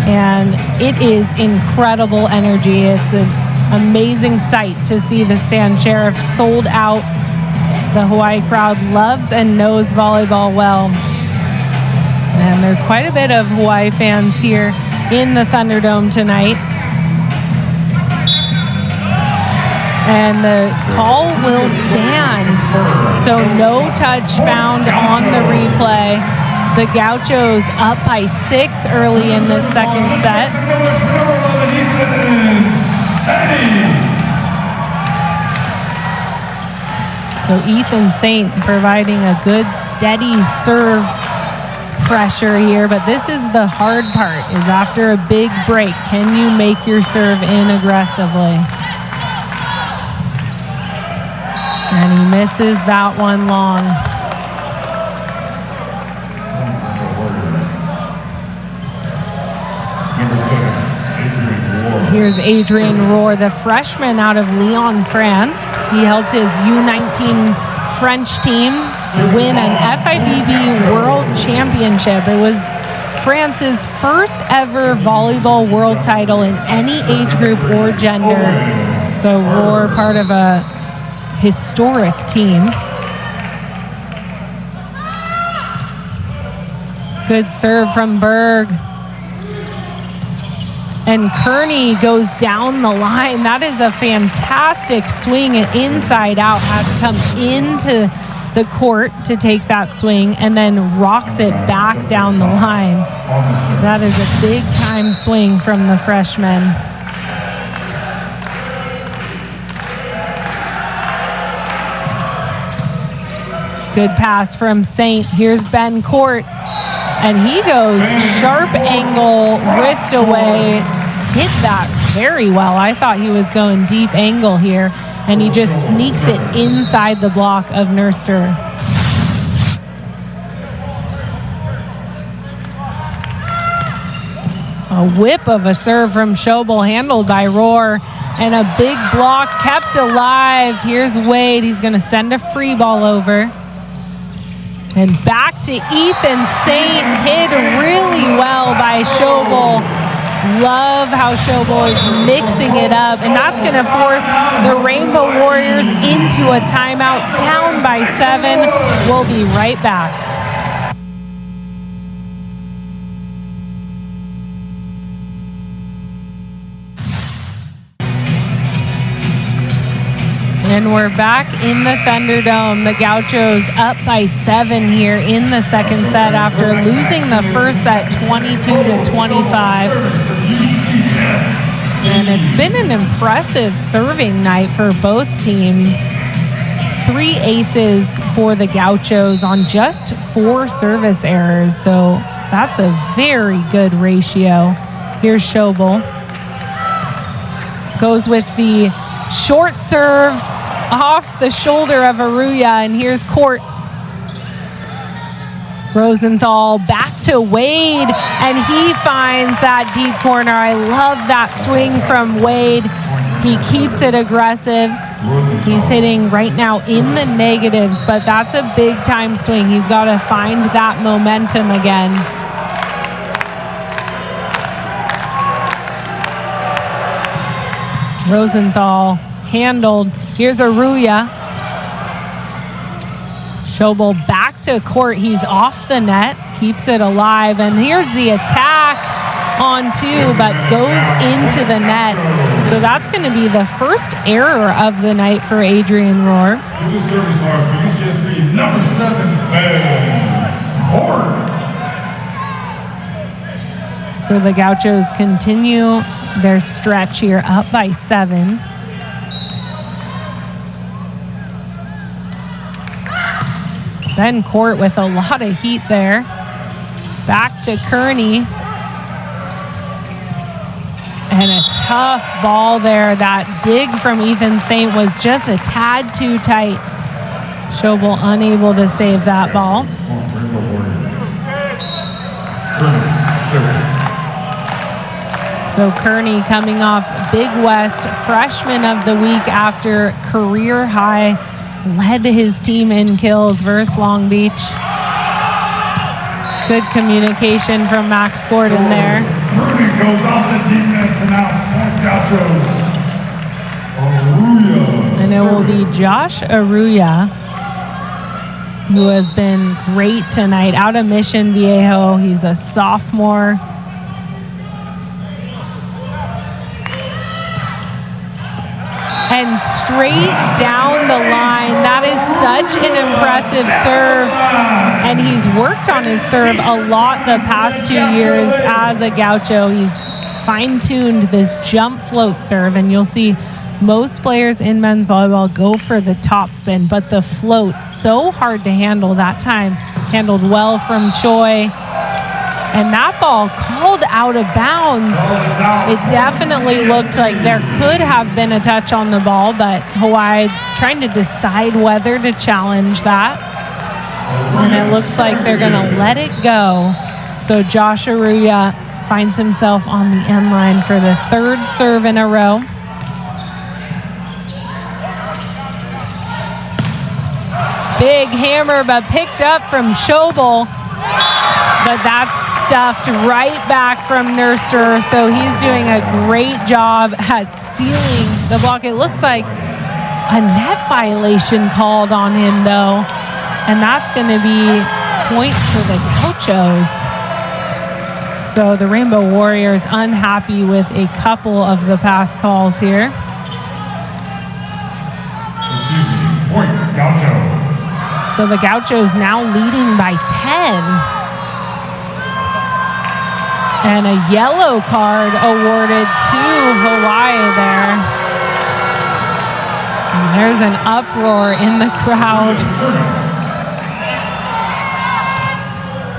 [SPEAKER 1] And it is incredible energy. It's an amazing sight to see the Stan Sheriff sold out. The Hawaii crowd loves and knows volleyball well. And there's quite a bit of Hawaii fans here in the Thunderdome tonight. And the call will stand. So no touch found on the replay. The Gauchos up by 6 early in the second set. So Ethan Saint providing a good steady serve pressure here, but this is the hard part, is after a big break, can you make your serve in aggressively? And he misses that one long. Here's Adrien Rohr, the freshman out of Lyon, France. He helped his U19 French team win an FIVB World Championship. It was France's first ever volleyball world title in any age group or gender. So Rohr, part of a historic team. Good serve from Berg. And Kearney goes down the line. That is a fantastic swing inside out. Had to come into the court to take that swing and then rocks it back down the line. That is a big time swing from the freshman. Good pass from Saint. Here's Ben Court. And he goes sharp angle, wrist away, hit that very well. I thought he was going deep angle here, and he just sneaks it inside the block of Nurster. A whip of a serve from Schobel, handled by Rohr, and a big block kept alive. Here's Wade. He's going to send a free ball over. And back to Ethan Saint, hit really well by Schobel. Love how Schobel is mixing it up, and that's going to force the Rainbow Warriors into a timeout, down by 7. We'll be right back. And we're back in the Thunderdome. The Gauchos up by 7 here in the second set after losing the first set 22-25. And it's been an impressive serving night for both teams. 3 aces for the Gauchos on just 4 service errors. So that's a very good ratio. Here's Schobel. Goes with the short serve off the shoulder of Aruya, and here's Court. Rosenthal back to Wade, and he finds that deep corner. I love that swing from Wade. He keeps it aggressive. He's hitting right now in the negatives, but that's a big time swing. He's got to find that momentum again. Rosenthal handled. Here's Aruya. Schobel back to Court. He's off the net, keeps it alive, and here's the attack on 2, but goes into the net. So that's going to be the first error of the night for Adrien Rohr.
[SPEAKER 2] UCSB number 7, Court.
[SPEAKER 1] So the Gauchos continue their stretch here, up by 7. Ben Court with a lot of heat there. Back to Kearney. And a tough ball there. That dig from Ethan Saint was just a tad too tight. Schobel unable to save that ball. So Kearney coming off Big West Freshman of the Week after career high. Led his team in kills versus Long Beach. Good communication from Max Gordon there.
[SPEAKER 2] Kearney goes off the defense and out. Aruya.
[SPEAKER 1] And it will be Josh Aruya, who has been great tonight out of Mission Viejo. He's a sophomore. and straight down the line. That is such an impressive serve, and he's worked on his serve a lot the past 2 years as a Gaucho. He's fine-tuned this jump float serve, and you'll see most players in men's volleyball go for the top spin, but the float, so hard to handle that time. Handled well from Choi. And that ball called out of bounds. It definitely looked like there could have been a touch on the ball, but Hawaii trying to decide whether to challenge that. And it looks like they're going to let it go. So Josh Aruya finds himself on the end line for the third serve in a row. Big hammer, but picked up from Schobel. But that's stuffed right back from Nurster, so he's doing a great job at sealing the block. It looks like a net violation called on him, though, and that's going to be points for the Gauchos. So the Rainbow Warriors unhappy with a couple of the pass calls here.
[SPEAKER 2] Point, Gaucho.
[SPEAKER 1] So the Gauchos now leading by 10. And a yellow card awarded to Hawaii there. And there's an uproar in the crowd.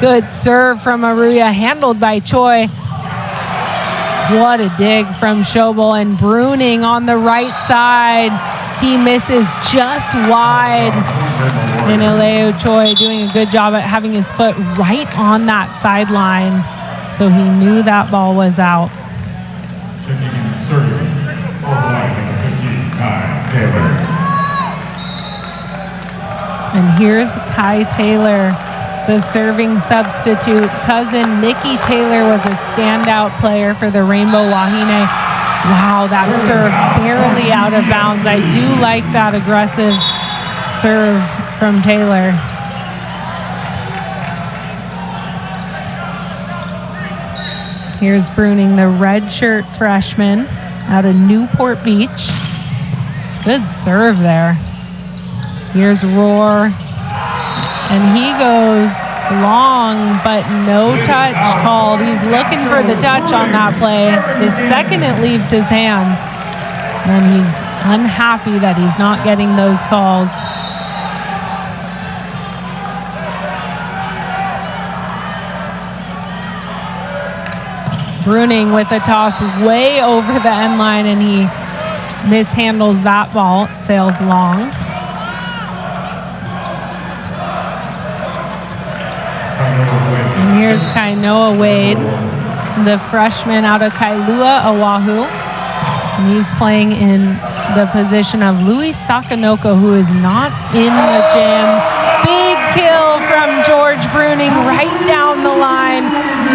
[SPEAKER 1] Good serve from Aruya, handled by Choi. What a dig from Schobel, and Bruning on the right side. He misses just wide. And Ileo Choi doing a good job at having his foot right on that sideline. So he knew that ball was out.
[SPEAKER 2] Checking in serving for Hawaii, 15, Kai Taylor.
[SPEAKER 1] And here's Kai Taylor, the serving substitute. Cousin Nikki Taylor was a standout player for the Rainbow Wahine. Wow, that serve barely out of bounds. I do like that aggressive serve from Taylor. Here's Bruning, the redshirt freshman out of Newport Beach. Good serve there. Here's Roar. And he goes long, but no touch called. He's looking for the touch on that play. The second it leaves his hands. And he's unhappy that he's not getting those calls. Bruning with a toss way over the end line, and he mishandles that ball. It sails long. And here's Kainoa Wade, the freshman out of Kailua, Oahu. And he's playing in the position of Louis Sakanoko, who is not in the jam. Big kill from George Bruning right down the line.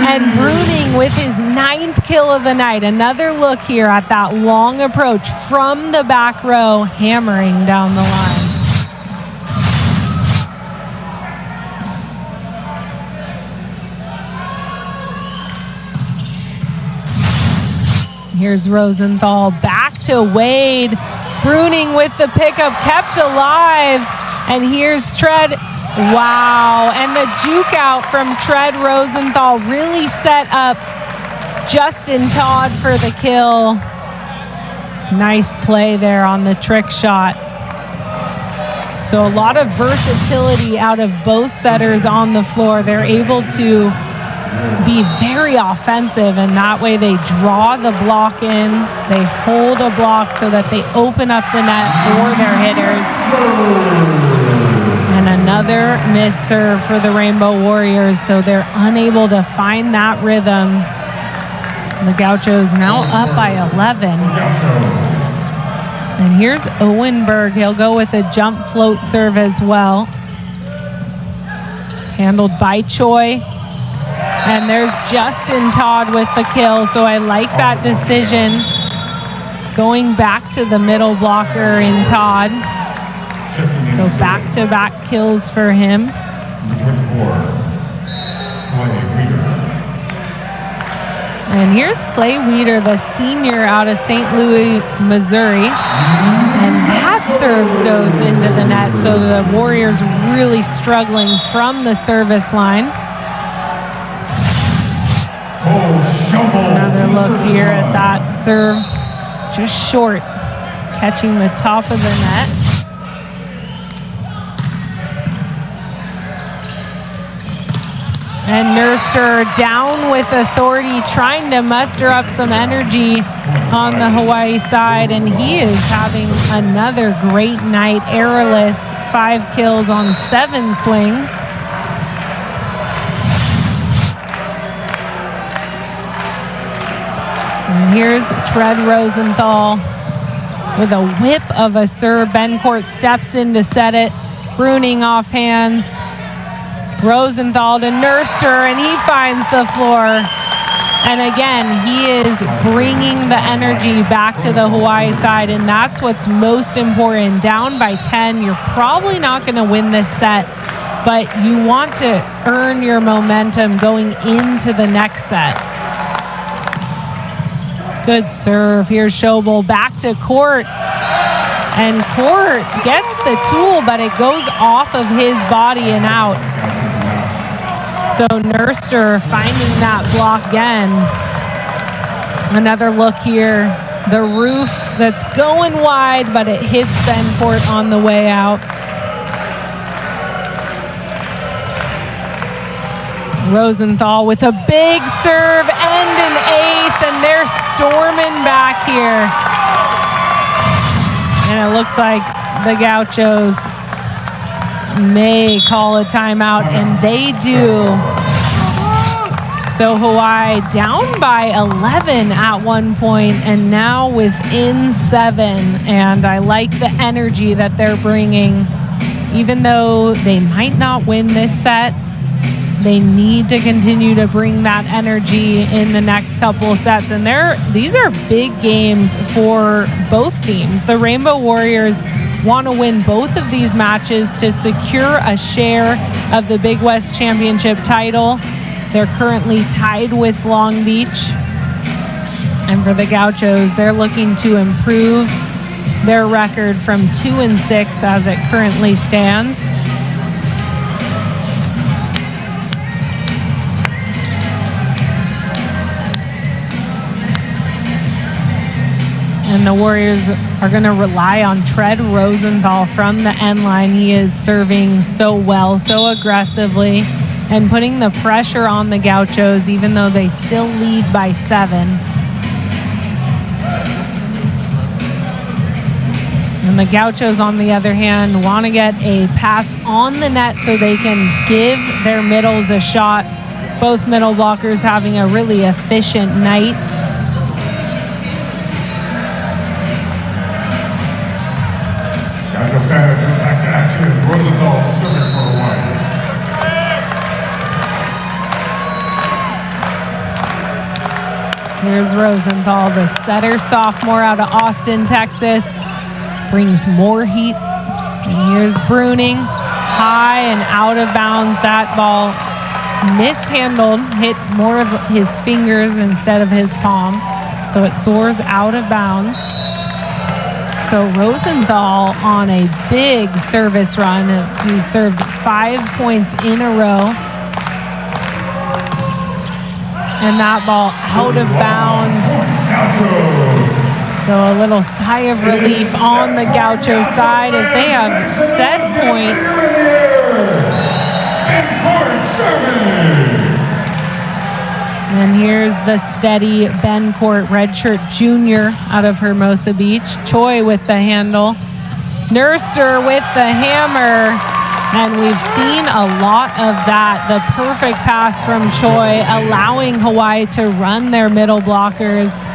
[SPEAKER 1] And Bruning with his 9th kill of the night. Another look here at that long approach from the back row, hammering down the line. Here's Rosenthal, back to Wade. Bruning with the pickup, kept alive. And here's Tread. Wow, and the juke out from Tread Rosenthal really set up Justin Todd for the kill. Nice play there on the trick shot. So a lot of versatility out of both setters on the floor. They're able to be very offensive, and that way they draw the block in. They hold a block so that they open up the net for their hitters. And another missed serve for the Rainbow Warriors, so they're unable to find that rhythm. The Gauchos now up by 11. And here's Owenberg. He'll go with a jump float serve as well. Handled by Choi. And there's Justin Todd with the kill, so I like that decision. Going back to the middle blocker in Todd. So back-to-back kills for him. And here's Clay Weeder, the senior out of St. Louis, Missouri. And that serves goes into the net, so the Warriors really struggling from the service line. Another look here at that serve, just short, catching the top of the net. And Nurster down with authority, trying to muster up some energy on the Hawai'i side, and he is having another great night, errorless, 5 kills on 7 swings. And here's Tread Rosenthal with a whip of a serve. Bencourt steps in to set it, Bruning off hands. Rosenthal to Nurster, and he finds the floor. And again, he is bringing the energy back to the Hawai'i side, and that's what's most important. Down by 10, you're probably not going to win this set, but you want to earn your momentum going into the next set. Good serve. Here's Schobel back to Court. And Court gets the tool, but it goes off of his body and out. So Nurster finding that block again. Another look here. The roof that's going wide, but it hits Bencourt on the way out. Rosenthal with a big serve and an ace, and they're storming back here. And it looks like the Gauchos may call a timeout, and they do. So Hawaii down by 11 at one point, and now within 7. And I like the energy that they're bringing. Even though they might not win this set, they need to continue to bring that energy in the next couple of sets. And these are big games for both teams. The Rainbow Warriors want to win both of these matches to secure a share of the Big West Championship title. They're currently tied with Long Beach. And for the Gauchos, they're looking to improve their record from 2-6 as it currently stands. And the Warriors are going to rely on Tread Rosenthal from the end line. He is serving so well, so aggressively, and putting the pressure on the Gauchos, even though they still lead by 7. And the Gauchos, on the other hand, want to get a pass on the net so they can give their middles a shot. Both middle blockers having a really efficient night.
[SPEAKER 2] Back to action. Rosenthal serving for Hawaii.
[SPEAKER 1] Here's Rosenthal, the setter sophomore out of Austin, Texas. Brings more heat. And here's Bruning, high and out of bounds. That ball mishandled, hit more of his fingers instead of his palm. So it soars out of bounds. So Rosenthal on a big service run. He served 5 points in a row. And that ball out of bounds. So a little sigh of relief on the Gaucho side as they have set point. And here's the steady Bencourt redshirt junior out of Hermosa Beach. Choi with the handle. Nurster with the hammer. And we've seen a lot of that. The perfect pass from Choi, allowing Hawaii to run their middle blockers.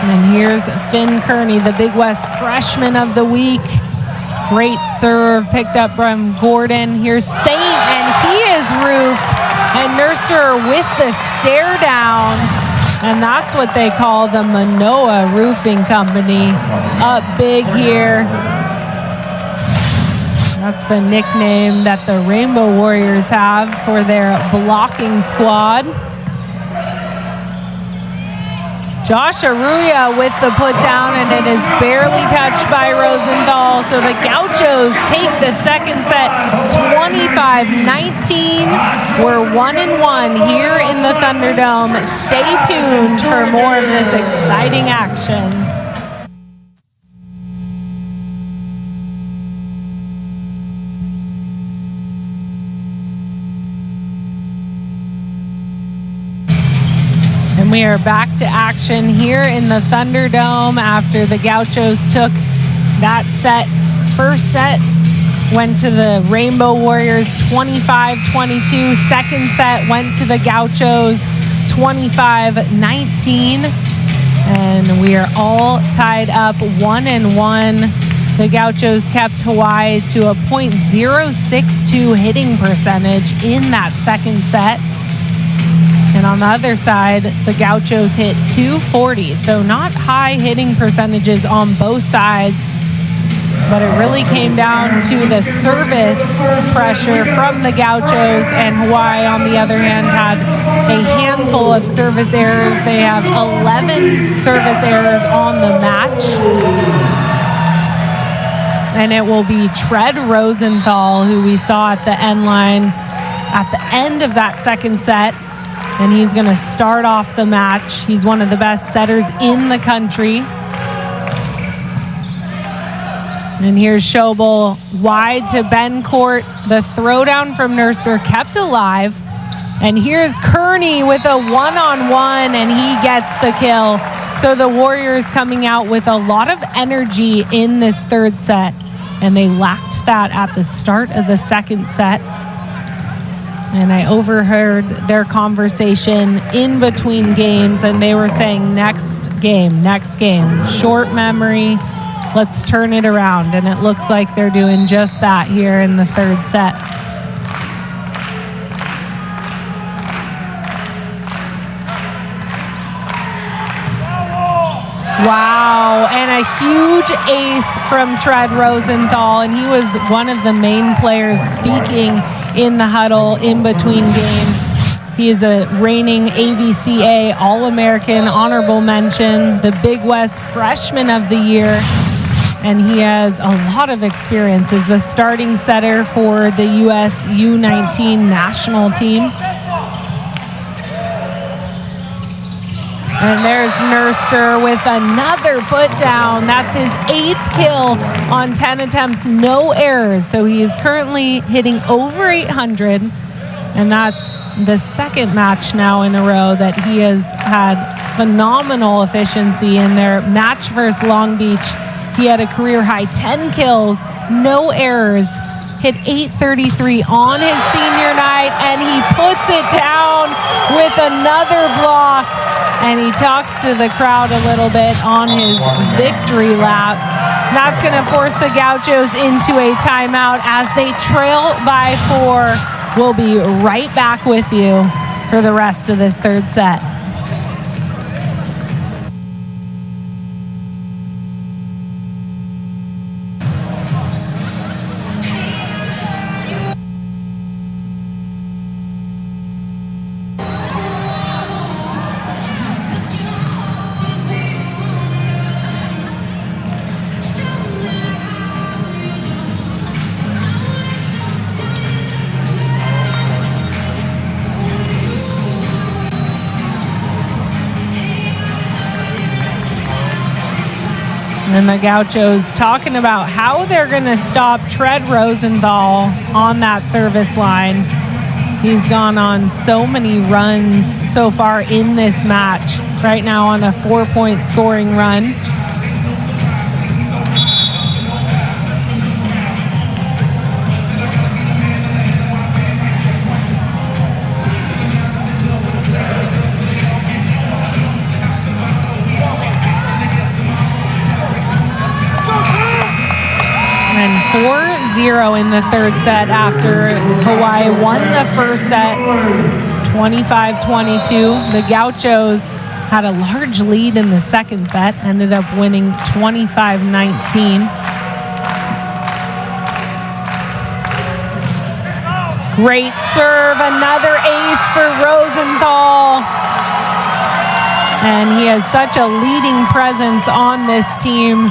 [SPEAKER 1] And here's Finn Kearney, the Big West Freshman of the Week. Great serve picked up from Gordon. Here's Saint, and he is roofed. And Nurster with the stare down. And that's what they call the Mānoa Roofing Company. Up big here. That's the nickname that the Rainbow Warriors have for their blocking squad. Josh Arroyo with the put down, and it is barely touched by Rosenthal. So the Gauchos take the second set 25-19. We're 1-1 here in the Thunderdome. Stay tuned for more of this exciting action. We are back to action here in the Thunderdome after the Gauchos took that set. First set went to the Rainbow Warriors 25-22. Second set went to the Gauchos 25-19. And we are all tied up 1-1. The Gauchos kept Hawaii to a .062 hitting percentage in that second set. And on the other side, the Gauchos hit .240, so not high hitting percentages on both sides, but it really came down to the service pressure from the Gauchos, and Hawaii, on the other hand, had a handful of service errors. They have 11 service errors on the match. And it will be Tread Rosenthal, who we saw at the end line at the end of that second set. And he's going to start off the match. He's one of the best setters in the country. And here's Schobel wide to Bencourt. The throwdown from Nurster kept alive. And here's Kearney with a one-on-one, and he gets the kill. So the Warriors coming out with a lot of energy in this third set. And they lacked that at the start of the second set. And I overheard their conversation in between games, and they were saying next game, short memory, let's turn it around. And it looks like they're doing just that here in the third set. Wow, and a huge ace from Tread Rosenthal, and he was one of the main players speaking in the huddle in between games. He is a reigning ABCA All-American honorable mention, the Big West Freshman of the Year, and he has a lot of experience as the starting setter for the U.S. U19 national team. And there's Nurster with another put down. That's his 8th kill on 10 attempts, no errors. So he is currently hitting over 800. And that's the second match now in a row that he has had phenomenal efficiency in their match versus Long Beach. He had a career high 10 kills, no errors, hit 833 on his senior night, and he puts it down with another block. And he talks to the crowd a little bit on his victory lap. That's going to force the Gauchos into a timeout as they trail by 4. We'll be right back with you for the rest of this third set. And the Gauchos talking about how they're going to stop Tread Rosenthal on that service line. He's gone on so many runs so far in this match. Right now on a 4-point scoring run. And 4-0 in the third set after Hawaii won the first set 25-22. The Gauchos had a large lead in the second set, ended up winning 25-19. Great serve, another ace for Rosenthal. And he has such a leading presence on this team.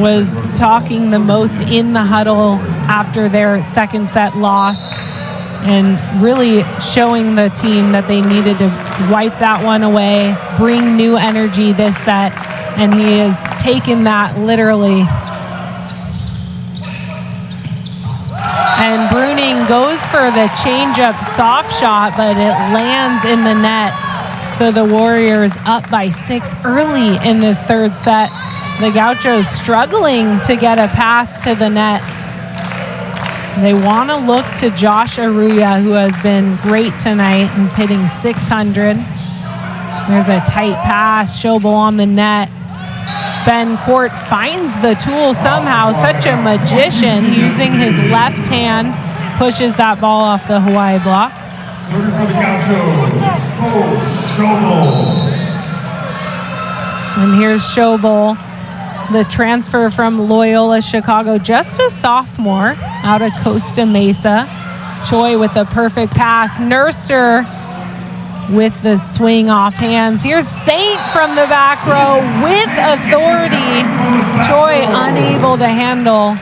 [SPEAKER 1] Was talking the most in the huddle after their second set loss and really showing the team that they needed to wipe that one away, bring new energy this set, and he has taken that literally. And Bruning goes for the change-up soft shot, but it lands in the net. So the Warriors up by 6 early in this third set. The Gauchos struggling to get a pass to the net. They want to look to Josh Aruya, who has been great tonight. He's hitting 600. There's a tight pass. Schobel on the net. Ben Court finds the tool somehow. Such a magician, using his left hand. Pushes that ball off the Hawaii block.
[SPEAKER 2] Serving for the Gauchos, Schobel.
[SPEAKER 1] And here's Schobel, the transfer from Loyola Chicago, just a sophomore out of Costa Mesa. Choi with a perfect pass. Nurster with the swing off hands. Here's Saint from the back row with authority. Choi unable to handle.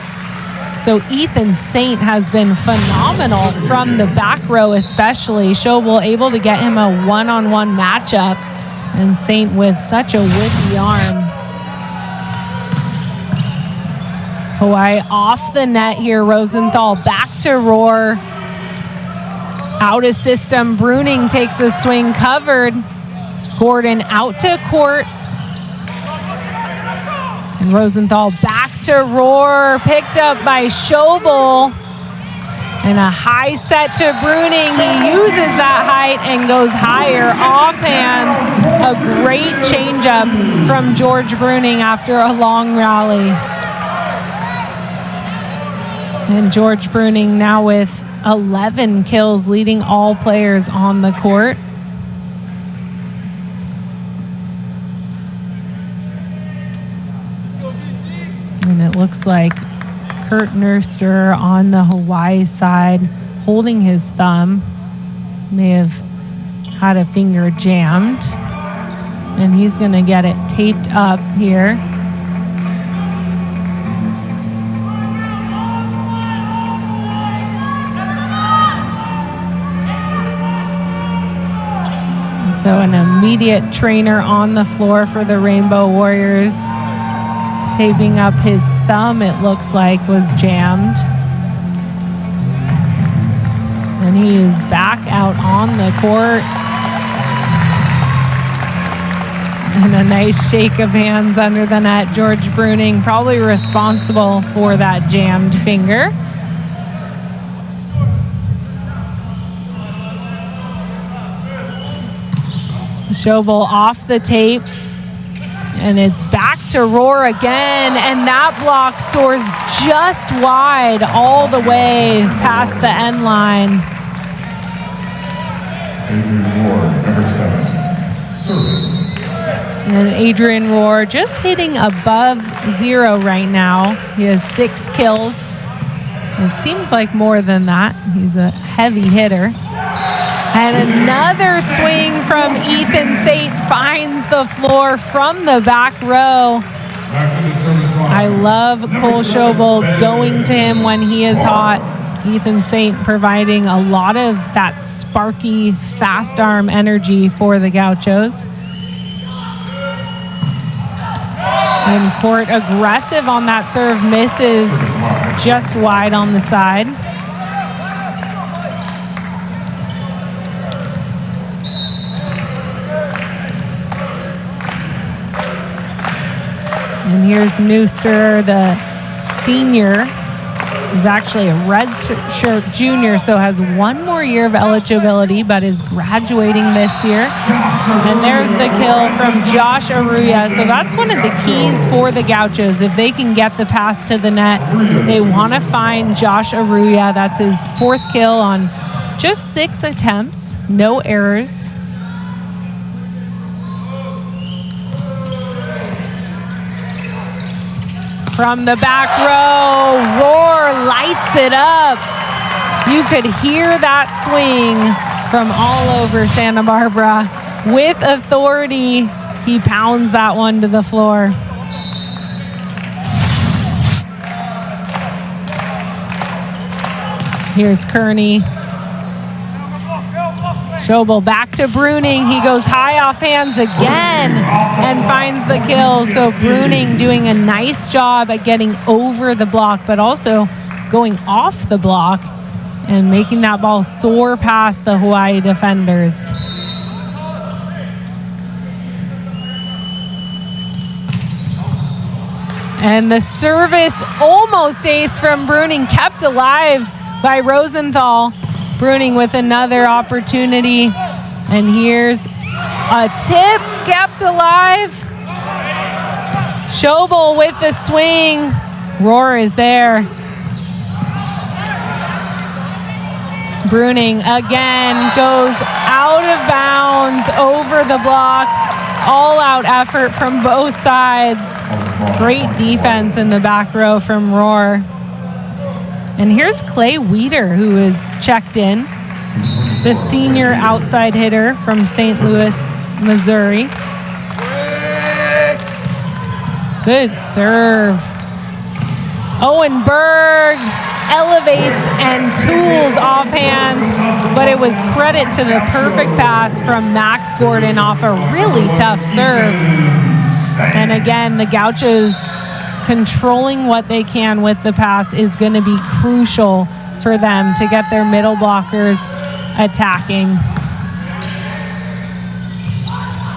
[SPEAKER 1] So Ethan Saint has been phenomenal from the back row especially. Schobel able to get him a one-on-one matchup. And Saint with such a whippy arm. Hawaii off the net here. Rosenthal back to Rohr. Out of system. Bruning takes a swing, covered. Gordon out to Court. And Rosenthal back to Rohr. Picked up by Schobel. And a high set to Bruning. He uses that height and goes higher off hands. A great changeup from George Bruning after a long rally. And George Bruning now with 11 kills, leading all players on the court. And it looks like Kurt Nurster on the Hawaii side holding his thumb. May have had a finger jammed. And he's going to get it taped up here. So an immediate trainer on the floor for the Rainbow Warriors. Taping up his thumb, it looks like, was jammed. And he is back out on the court. And a nice shake of hands under the net. George Bruning probably responsible for that jammed finger. Schobel off the tape, and it's back to Rohr again, and that block soars just wide all the way past the end line.
[SPEAKER 2] Adrian Rohr, number 7, serving.
[SPEAKER 1] And Adrian Rohr just hitting above 0 right now. He has 6 kills. It seems like more than that. He's a heavy hitter. And another swing from Ethan Saint finds the floor from the back row. I love Cole Schobel going to him when he is hot. Ethan Saint providing a lot of that sparky, fast arm energy for the Gauchos. And Court aggressive on that serve, misses just wide on the side. And here's Nooster, the senior. He's actually a redshirt junior, so has 1 more year of eligibility, but is graduating this year. And there's the kill from Josh Aruya. So that's one of the keys for the Gauchos. If they can get the pass to the net, they want to find Josh Aruya. That's his 4th kill on just 6 attempts, no errors. From the back row, Rohr lights it up. You could hear that swing from all over Santa Barbara. with authority. He pounds that one to the floor. Here's Kearney. Schobel back to Bruning. He goes high off hands again and finds the kill. So Bruning doing a nice job at getting over the block, but also going off the block and making that ball soar past the Hawaii defenders. And the service almost ace from Bruning, kept alive by Rosenthal. Bruning with another opportunity. And here's a tip, kept alive. Schobel with the swing. Rohr is there. Bruning again goes out of bounds over the block. All out effort from both sides. Great defense in the back row from Rohr. And here's Clay Weeder, who is checked in, the senior outside hitter from St. Louis, Missouri. Good serve. Owen Berg elevates and tools off hands, but it was credit to the perfect pass from Max Gordon off a really tough serve. And again, the Gauchos controlling what they can with the pass is going to be crucial for them to get their middle blockers attacking.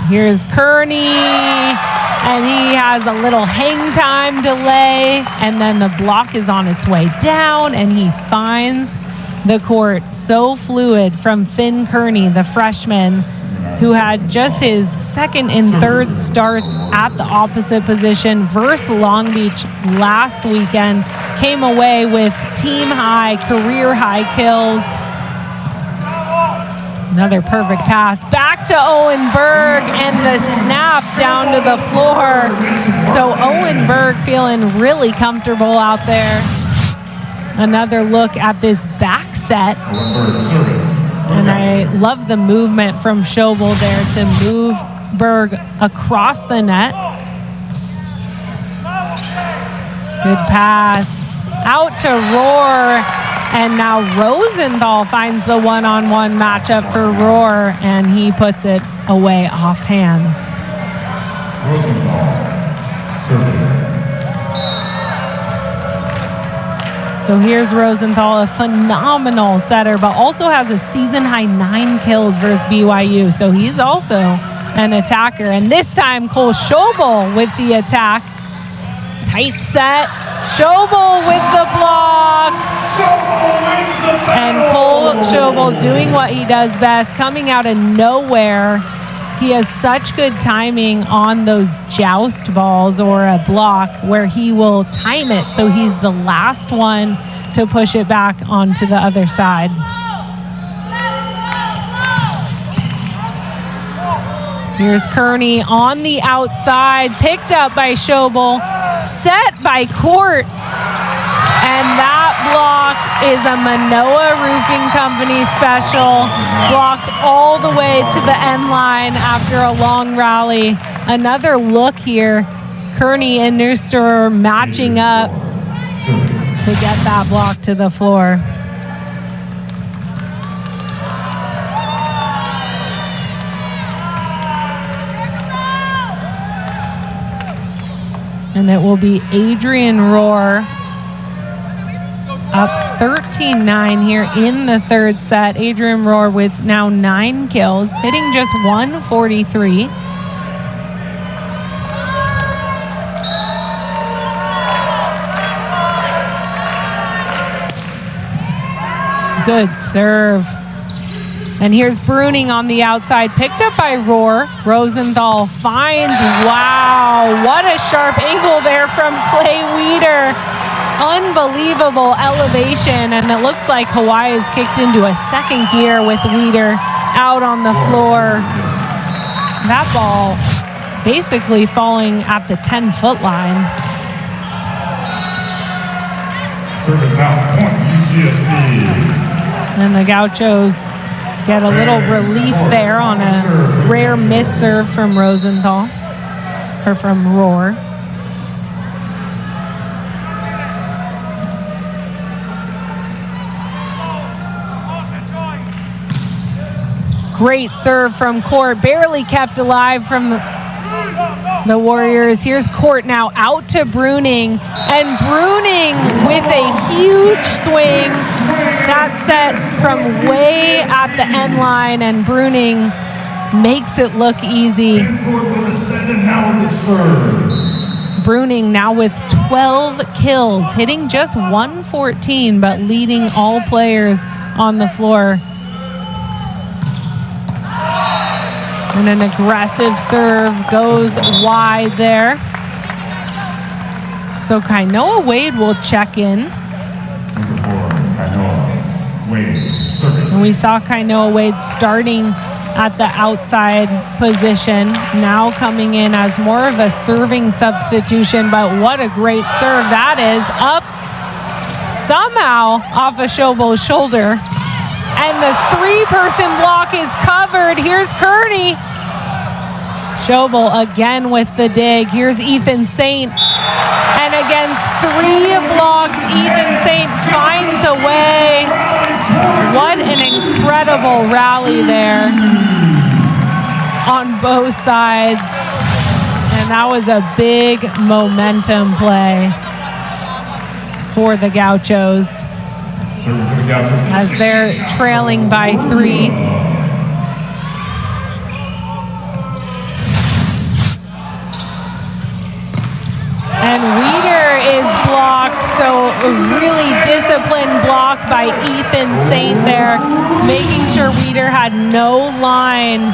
[SPEAKER 1] Here's Kearney, and he has a little hang time delay, and then the block is on its way down, and he finds the court. So fluid from Finn Kearney, the freshman, who had just his second and third starts at the opposite position versus Long Beach last weekend. Came away with team high, career high kills. Another perfect pass back to Owen Berg, and the snap down to the floor. So Owen Berg feeling really comfortable out there. Another look at this back set. And I love the movement from Schobel there to move Berg across the net. Good pass. Out to Rohr. And now Rosenthal finds the one-on-one matchup for Rohr, and he puts it away off hands. So here's Rosenthal, a phenomenal setter, but also has a season-high 9 kills versus BYU. So he's also an attacker. And this time, Cole Schobel with the attack. Tight set. Schobel with the block. And Cole Schobel doing what he does best, coming out of nowhere. He has such good timing on those joust balls or a block where he will time it so he's the last one to push it back onto the other side. Here's Kearney on the outside, picked up by Schobel, set by Court. And that block is a Mānoa Roofing Company special, blocked all the way to the end line after a long rally. Another look here, Kearney and Neuster matching up to get that block to the floor. And it will be Adrian Rohr up 13-9 here in the third set. Adrian Rohr with now 9 kills, hitting just 143. Good serve. And here's Bruning on the outside, picked up by Rohr. Rosenthal finds, wow, what a sharp angle there from Clay Weeder. Unbelievable elevation, and it looks like Hawaii has kicked into a second gear with Weeder out on the floor. That ball basically falling at the 10-foot line.
[SPEAKER 2] Service out, point UCSB.
[SPEAKER 1] And the Gauchos get a little relief there on a rare miss serve from Rosenthal, or from Rohr. Great serve from Court, barely kept alive from the Warriors. Here's Court now out to Bruning, and Bruning with a huge swing. That set from way at the end line, and Bruning makes it look easy. Bruning now with 12 kills, hitting just 114, but leading all players on the floor. And an aggressive serve goes wide there. So Kainoa Wade will check in. And we saw Kainoa Wade starting at the outside position, now coming in as more of a serving substitution, but what a great serve that is. Up somehow off of Schobel's shoulder. And the three-person block is covered. Here's Kearney. Schobel again with the dig. Here's Ethan Saint. And against three blocks, Ethan Saint finds a way. What an incredible rally there on both sides. And that was a big momentum play for the Gauchos as they're trailing by 3. And Weeder is blocked, so a really disciplined block by Ethan Saint there, making sure Weeder had no line.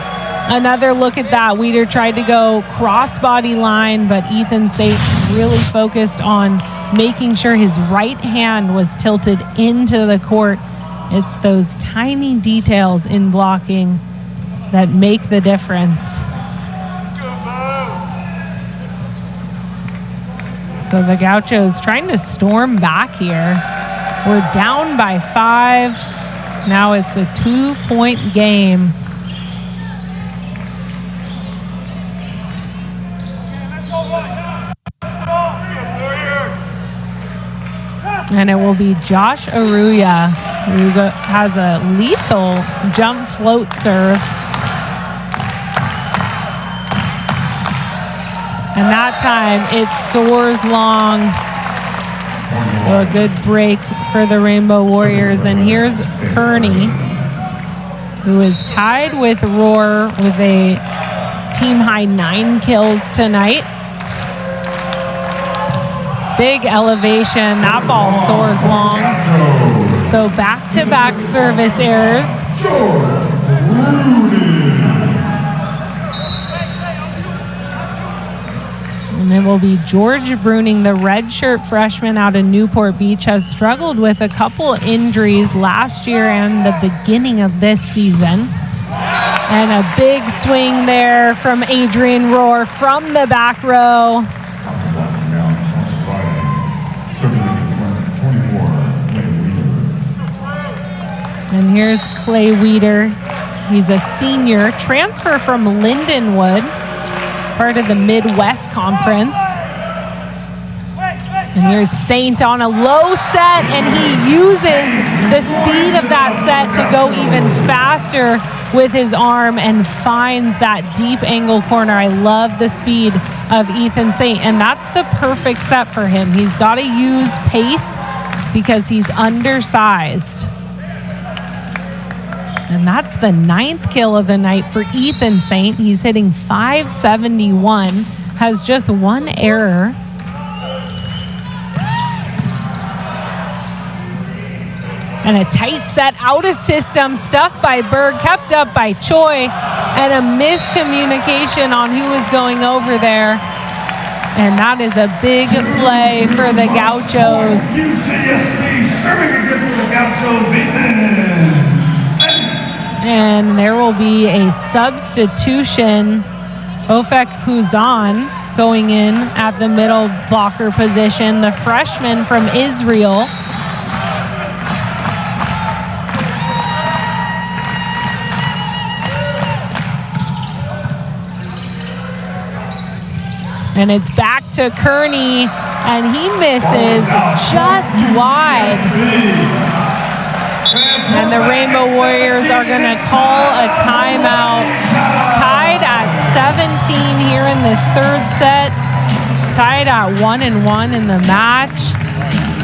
[SPEAKER 1] Another look at that. Weeder tried to go crossbody line, but Ethan Saint really focused on making sure his right hand was tilted into the court. It's those tiny details in blocking that make the difference. So the Gauchos trying to storm back here. We're down by 5. Now it's a 2-point game. And it will be Josh Aruya, who has a lethal jump float serve. And that time it soars long. So a good break for the Rainbow Warriors. And here's Kearney, who is tied with Rohr with a team high 9 kills tonight. Big elevation, that ball soars long. So back-to-back service errors. And it will be George Bruning, the redshirt freshman out of Newport Beach, has struggled with a couple injuries last year and the beginning of this season. And a big swing there from Adrian Rohr from the back row. And here's Clay Weeder. He's a senior, transfer from Lindenwood, part of the Midwest Conference. And here's Saint on a low set, and he uses the speed of that set to go even faster with his arm and finds that deep angle corner. I love the speed of Ethan Saint, and that's the perfect set for him. He's got to use pace because he's undersized. And that's the 9th kill of the night for Ethan Saint. He's hitting .571, has just 1 error. And a tight set out of system, stuffed by Berg, kept up by Choi, and a miscommunication on who was going over there. And that is a big play for the Gauchos.
[SPEAKER 2] UCSB serving again for the Gauchos, Ethan.
[SPEAKER 1] And there will be a substitution. Ofek Huzan going in at the middle blocker position, the freshman from Israel. And it's back to Kearney, and he misses just wide. And the Rainbow Warriors are going to call a timeout. Tied at 17 here in this third set. Tied at 1-1 in the match.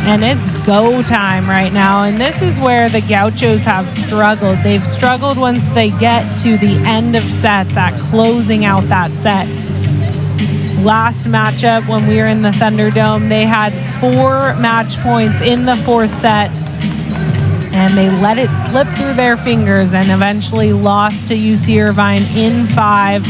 [SPEAKER 1] And it's go time right now. And this is where the Gauchos have struggled. They've struggled once they get to the end of sets at closing out that set. Last matchup when we were in the Thunderdome, they had 4 match points in the fourth set. And they let it slip through their fingers and eventually lost to UC Irvine in 5.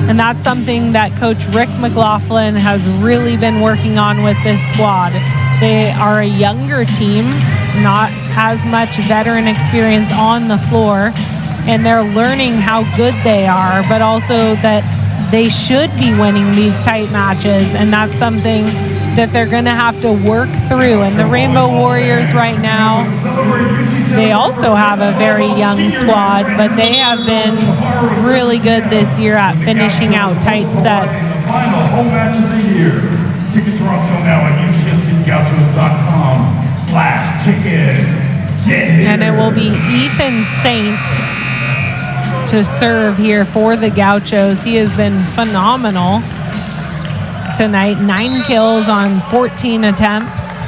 [SPEAKER 1] And that's something that Coach Rick McLaughlin has really been working on with this squad. They are a younger team, not as much veteran experience on the floor, and they're learning how good they are, but also that they should be winning these tight matches, and that's something that they're going to have to work through. And the Rainbow Warriors right now, they also have a very young squad, but they have been really good this year at finishing out tight sets.
[SPEAKER 2] Final home match of the year. Tickets are on sale now at ucsbgauchos.com/tickets.
[SPEAKER 1] And it will be Ethan Saint to serve here for the Gauchos. He has been phenomenal tonight. 9 kills on 14 attempts.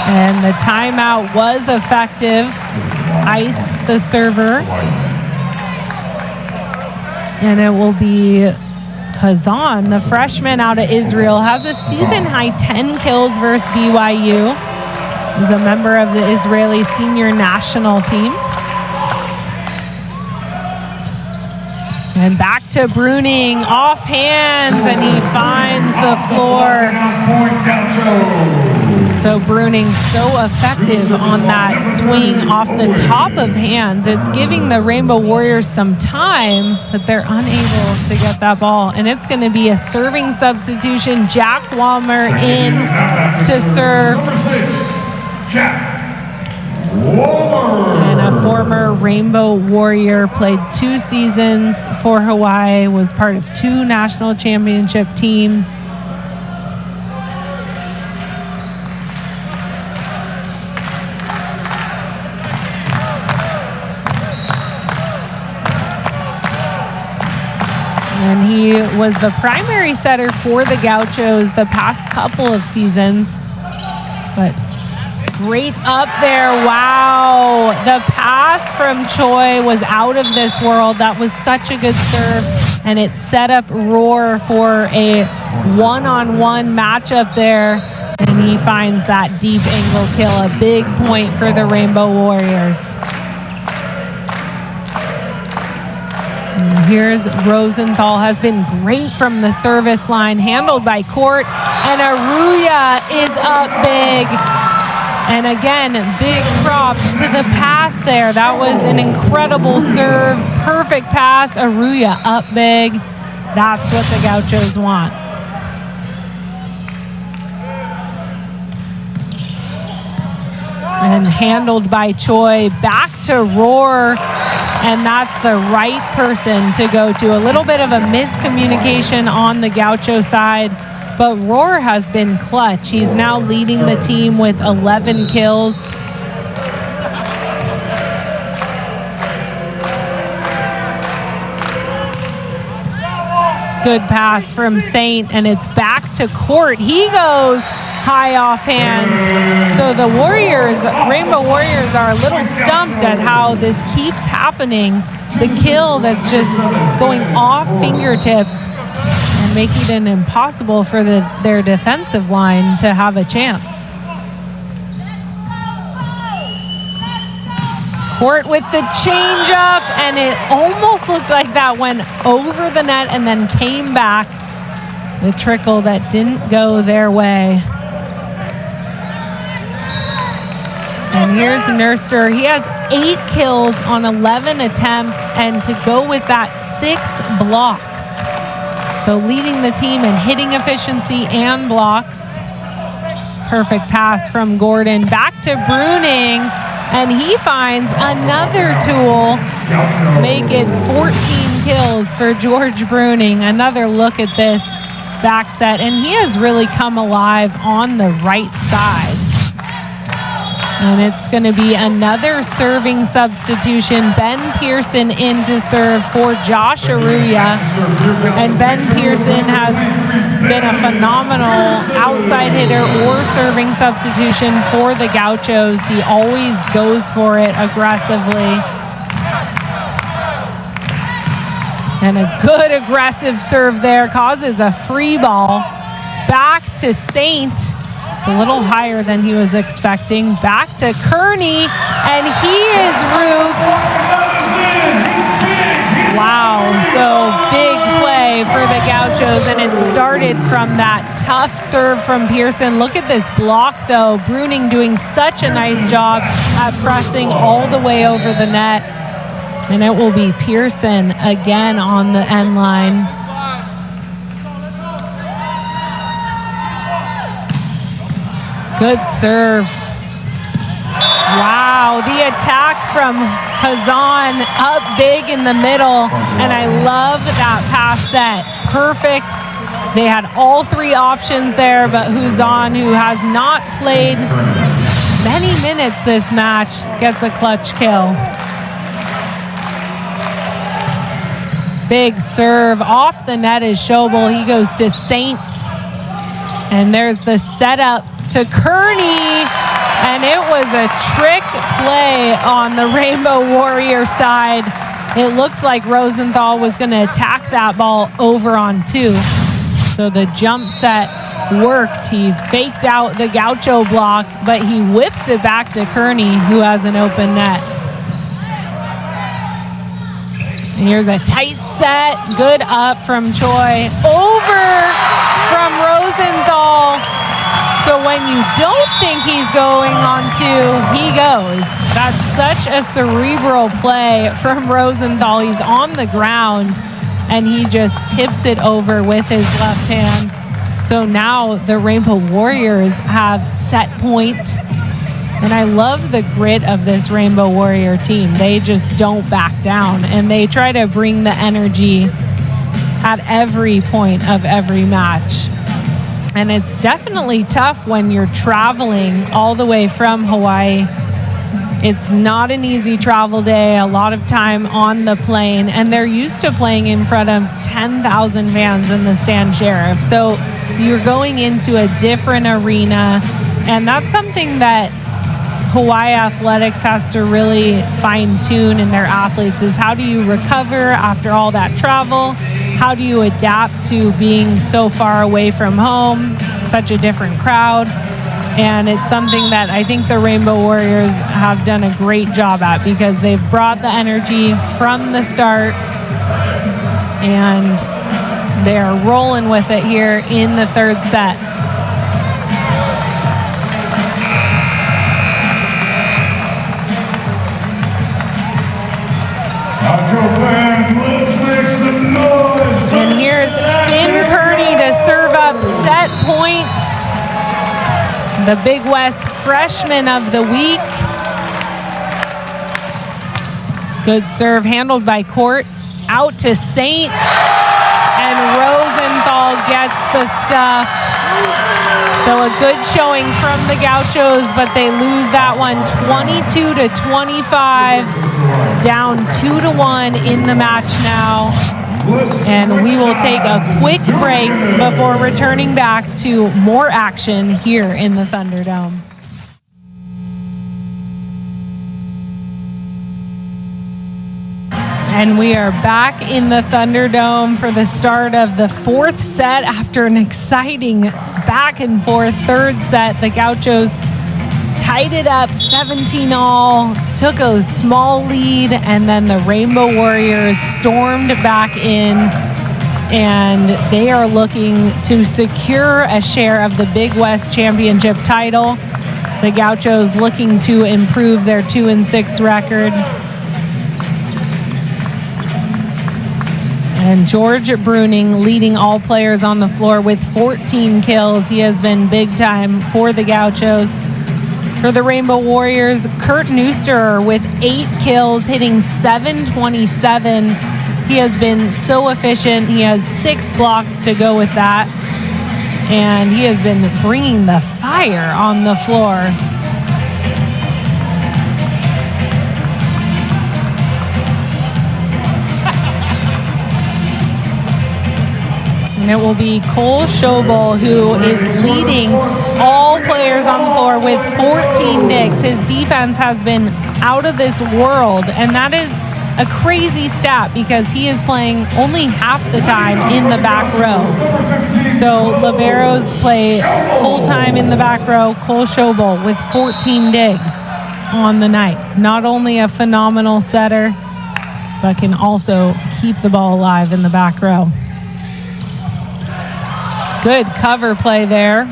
[SPEAKER 1] And the timeout was effective. Iced the server. And it will be Hazan, the freshman out of Israel, has a season-high 10 kills versus BYU. He's a member of the Israeli senior national team. And back to Bruning, off hands, and he finds the floor. So Bruning so effective on that swing off the top of hands. It's giving the Rainbow Warriors some time, but they're unable to get that ball. And it's going to be a serving substitution. Jack Walmer in to serve. And a former Rainbow Warrior, played 2 seasons for Hawaii, was part of 2 national championship teams. And he was the primary setter for the Gauchos the past couple of seasons. But great up there. Wow. The pass from Choi was out of this world. That was such a good serve. And it set up Roar for a one-on-one matchup there. And he finds that deep angle kill. A big point for the Rainbow Warriors. And here's Rosenthal, has been great from the service line, handled by Court. And Aruya is up big. And again, big props to the pass there. That was an incredible serve. Perfect pass. Aruya up big. That's what the Gauchos want. And handled by Choi. Back to Roar. And that's the right person to go to. A little bit of a miscommunication on the Gaucho side. But Roar has been clutch. He's now leading the team with 11 kills. Good pass from Saint, and it's back to Court. He goes high off hands. So the Warriors, Rainbow Warriors, are a little stumped at how this keeps happening. The kill that's just going off fingertips and making it impossible for their defensive line to have a chance. Court with the changeup, and it almost looked like that went over the net and then came back. The trickle that didn't go their way. And here's Nurster. He has 8 kills on 11 attempts, and to go with that, 6 blocks. So leading the team in hitting efficiency and blocks. Perfect pass from Gordon. Back to Bruning, and he finds another tool make it 14 kills for George Bruning. Another look at this back set, and he has really come alive on the right side. And it's going to be another serving substitution. Ben Pearson in to serve for Josh Aruya. And Ben Pearson has been a phenomenal outside hitter or serving substitution for the Gauchos. He always goes for it aggressively. And a good aggressive serve there causes a free ball. Back to Saint. It's a little higher than he was expecting. Back to Kearney, and he is roofed. Wow, so big play for the Gauchos, and it started from that tough serve from Pearson. Look at this block, though. Bruning doing such a nice job at pressing all the way over the net. And it will be Pearson again on the end line. Good serve. Wow, the attack from Hazan up big in the middle, and I love that pass set. Perfect. They had all three options there, but Hazan, who has not played many minutes this match, gets a clutch kill. Big serve off the net is Schobel. He goes to Saint, and there's the setup to Kearney, and it was a trick play on the Rainbow Warrior side. It looked like Rosenthal was going to attack that ball over on two. So the jump set worked. He faked out the Gaucho block, but he whips it back to Kearney, who has an open net. And here's a tight set, good up from Choi, over from Rosenthal. So when you don't think he's going on two, he goes. That's such a cerebral play from Rosenthal. He's on the ground, and he just tips it over with his left hand. So now the Rainbow Warriors have set point. And I love the grit of this Rainbow Warrior team. They just don't back down, and they try to bring the energy at every point of every match. And it's definitely tough when you're traveling all the way from Hawaii. It's not an easy travel day, a lot of time on the plane, and they're used to playing in front of 10,000 fans in the Stan Sheriff. So you're going into a different arena, and that's something that Hawaii Athletics has to really fine-tune in their athletes, is how do you recover after all that travel? How do you adapt to being so far away from home, such a different crowd? And it's something that I think the Rainbow Warriors have done a great job at, because they've brought the energy from the start, and they're rolling with it here in the third set. And here's Finn Kearney to serve up set point. The Big West freshman of the week. Good serve handled by Court. Out to Saint. And Rosenthal gets the stuff. So a good showing from the Gauchos, but they lose that one 22-25. Down 2-1 in the match now. And we will take a quick break before returning back to more action here in the Thunderdome. And we are back in the Thunderdome for the start of the fourth set after an exciting back and forth third set. The Gauchos tied it up 17-all, took a small lead, and then the Rainbow Warriors stormed back in, and they are looking to secure a share of the Big West Championship title. The Gauchos looking to improve their 2-6 record. And George Bruning leading all players on the floor with 14 kills. He has been big time for the Gauchos. For the Rainbow Warriors, Kurt Neuster with 8 kills, hitting .727. He has been so efficient. He has 6 blocks to go with that. And he has been bringing the fire on the floor. And it will be Cole Schobel who is leading all players on the floor with 14 digs. His defense has been out of this world, and that is a crazy stat because he is playing only half the time in the back row. So liberos play full time in the back row. Cole Schobel with 14 digs on the night. Not only a phenomenal setter, but can also keep the ball alive in the back row. Good cover play there.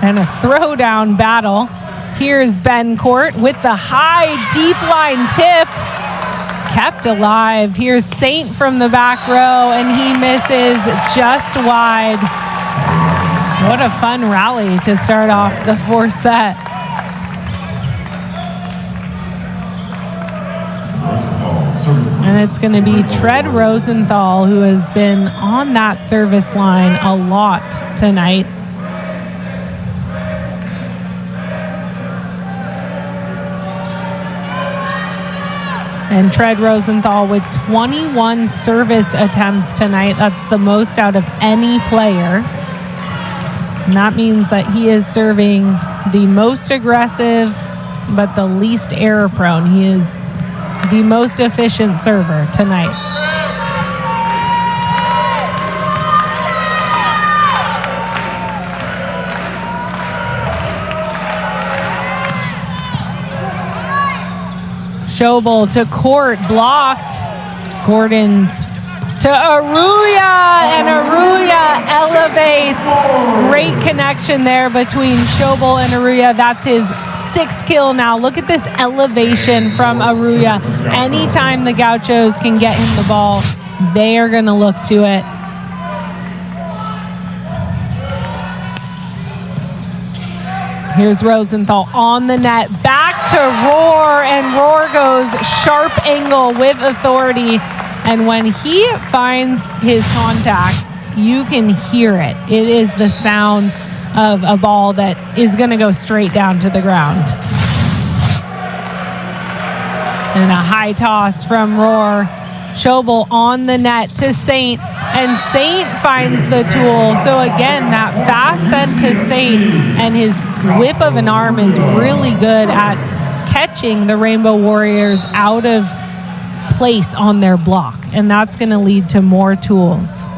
[SPEAKER 1] And a throwdown battle. Here's Ben Court with the high, deep line tip. Kept alive. Here's Saint from the back row, and he misses just wide. What a fun rally to start off the 4th set. And it's going to be Tread Rosenthal who has been on that service line a lot tonight. And Tread Rosenthal with 21 service attempts tonight. That's the most out of any player. And that means that he is serving the most aggressive, but the least error prone. He is the most efficient server tonight. Schobel to Court, blocked. Gordon's to Aruya, and Aruya elevates. Great connection there between Schobel and Aruya. That's his 6th kill now. Look at this elevation from Aruya. Anytime the Gauchos can get him the ball, they are going to look to it. Here's Rosenthal on the net, back to Rohr, and Rohr goes sharp angle with authority. And when he finds his contact, you can hear it. It is the sound of a ball that is going to go straight down to the ground. And a high toss from Rohr. Schobel on the net to Saint, and Saint finds the tool. So again, that fast send to Saint, and his whip of an arm is really good at catching the Rainbow Warriors out of place on their block, and that's going to lead to more tools.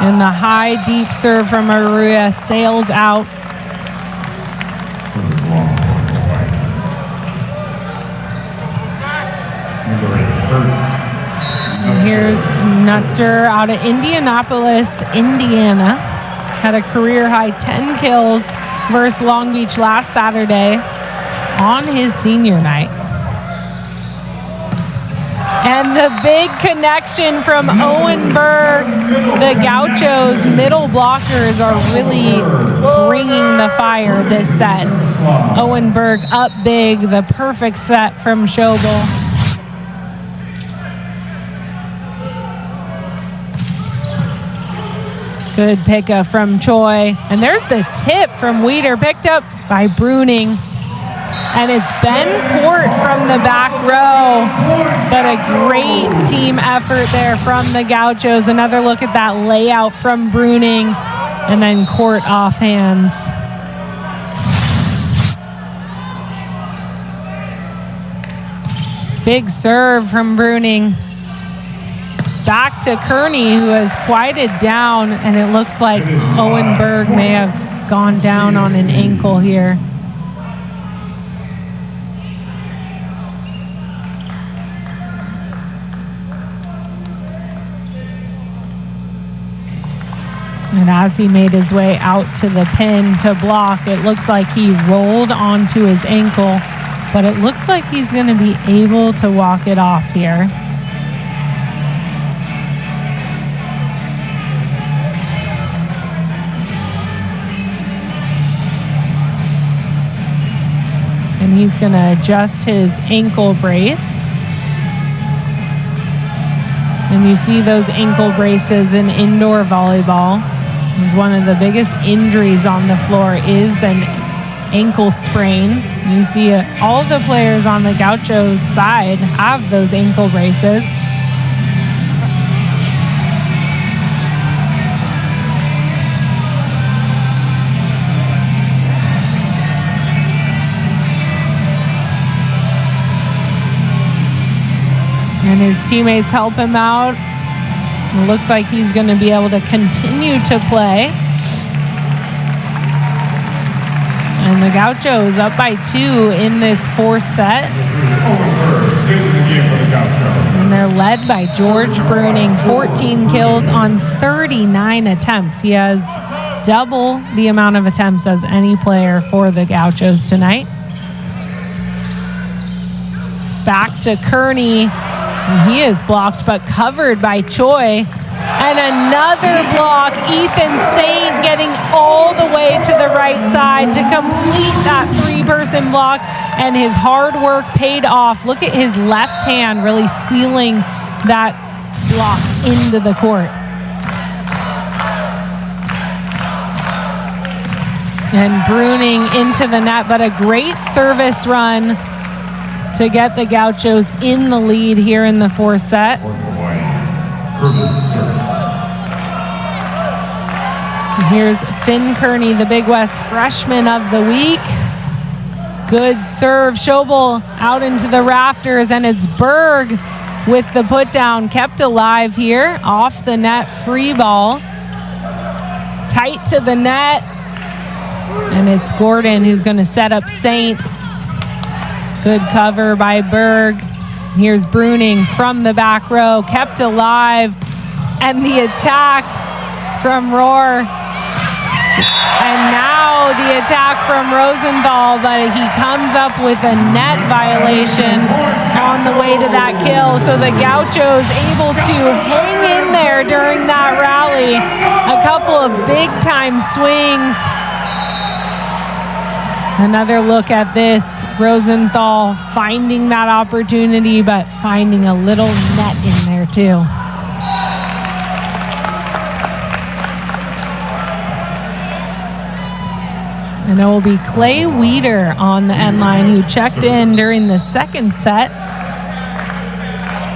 [SPEAKER 1] And the high, deep serve from Aruya sails out. And here's Nuster out of Indianapolis, Indiana. Had a career-high 10 kills versus Long Beach last Saturday on his senior night. And the big connection from Owen Berg. The Gauchos middle blockers are really bringing the fire this set. Owen Berg up big, the perfect set from Schobel. Good pickup from Choi. And there's the tip from Weeder, picked up by Bruning. And it's Ben Court from the back row. But a great team effort there from the Gauchos. Another look at that layout from Bruning. And then Court off hands. Big serve from Bruning. Back to Kearney, who has quieted down, and it looks like Owen Berg may have gone down on an ankle here. And as he made his way out to the pin to block, it looked like he rolled onto his ankle, but it looks like he's going to be able to walk it off here. he's going to adjust his ankle brace. And you see those ankle braces in indoor volleyball. It's one of the biggest injuries on the floor is an ankle sprain. You see all the players on the Gaucho side have those ankle braces. And his teammates help him out. It looks like he's going to be able to continue to play. And the Gauchos up by 2 in this fourth set. And they're led by George Bruning, 14 kills on 39 attempts. He has double the amount of attempts as any player for the Gauchos tonight. Back to Kearney. And he is blocked but covered by Choi. And another block. Ethan Saint getting all the way to the right side to complete that 3-person block. And his hard work paid off. Look at his left hand really sealing that block into the court. And Bruning into the net, but a great service run to get the Gauchos in the lead here in the fourth set. Here's Finn Kearney, the Big West freshman of the week. Good serve. Schobel out into the rafters, and it's Berg with the put down. Kept alive here. Off the net, free ball. Tight to the net. And it's Gordon who's going to set up Saint. Good cover by Berg. Here's Bruning from the back row, kept alive, and the attack from Rohr. And now the attack from Rosenthal, but he comes up with a net violation on the way to that kill. So the Gauchos able to hang in there during that rally. A couple of big-time swings. Another look at this. Rosenthal finding that opportunity, but finding a little net in there too. And it will be Clay Weeder on the end line, who checked in during the second set.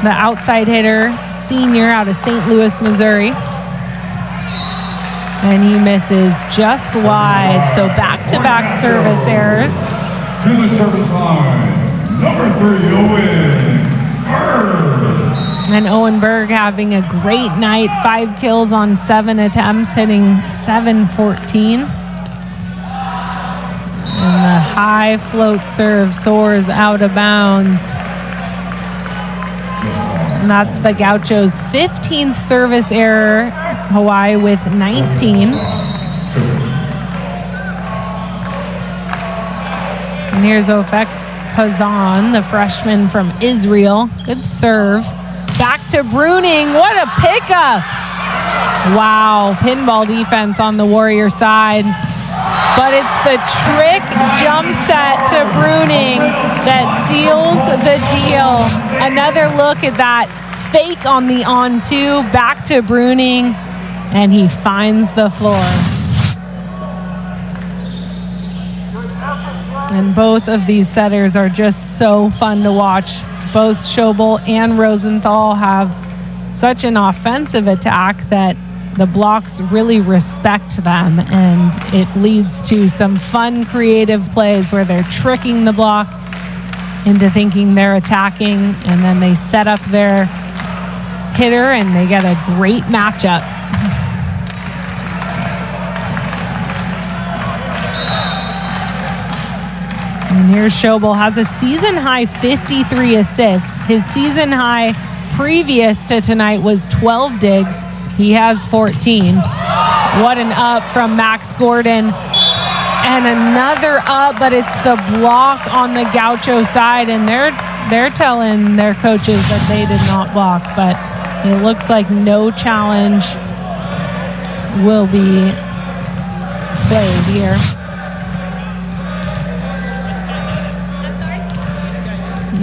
[SPEAKER 1] The outside hitter, senior out of St. Louis, Missouri. And he misses just wide. So back-to-back service errors.
[SPEAKER 2] To the service line, number 3, Owen Berg.
[SPEAKER 1] And Owen Berg having a great night. 5 kills on 7 attempts, hitting .714. And the high float serve soars out of bounds. And that's the Gauchos' 15th service error. Hawaii with 19. And here's Ofek Pazan, the freshman from Israel. Good serve. Back to Bruning. What a pickup. Wow, pinball defense on the Warrior side. But it's the trick jump set to Bruning that seals the deal. Another look at that fake on the on-2. Back to Bruning, and he finds the floor. And both of these setters are just so fun to watch. Both Schobel and Rosenthal have such an offensive attack that the blocks really respect them, and it leads to some fun, creative plays where they're tricking the block into thinking they're attacking, and then they set up their hitter and they get a great matchup. And here's Schobel, has a season-high 53 assists. His season-high previous to tonight was 12 digs. He has 14. What an up from Max Gordon. And another up, but it's the block on the Gaucho side, and they're telling their coaches that they did not block, but it looks like no challenge will be played here.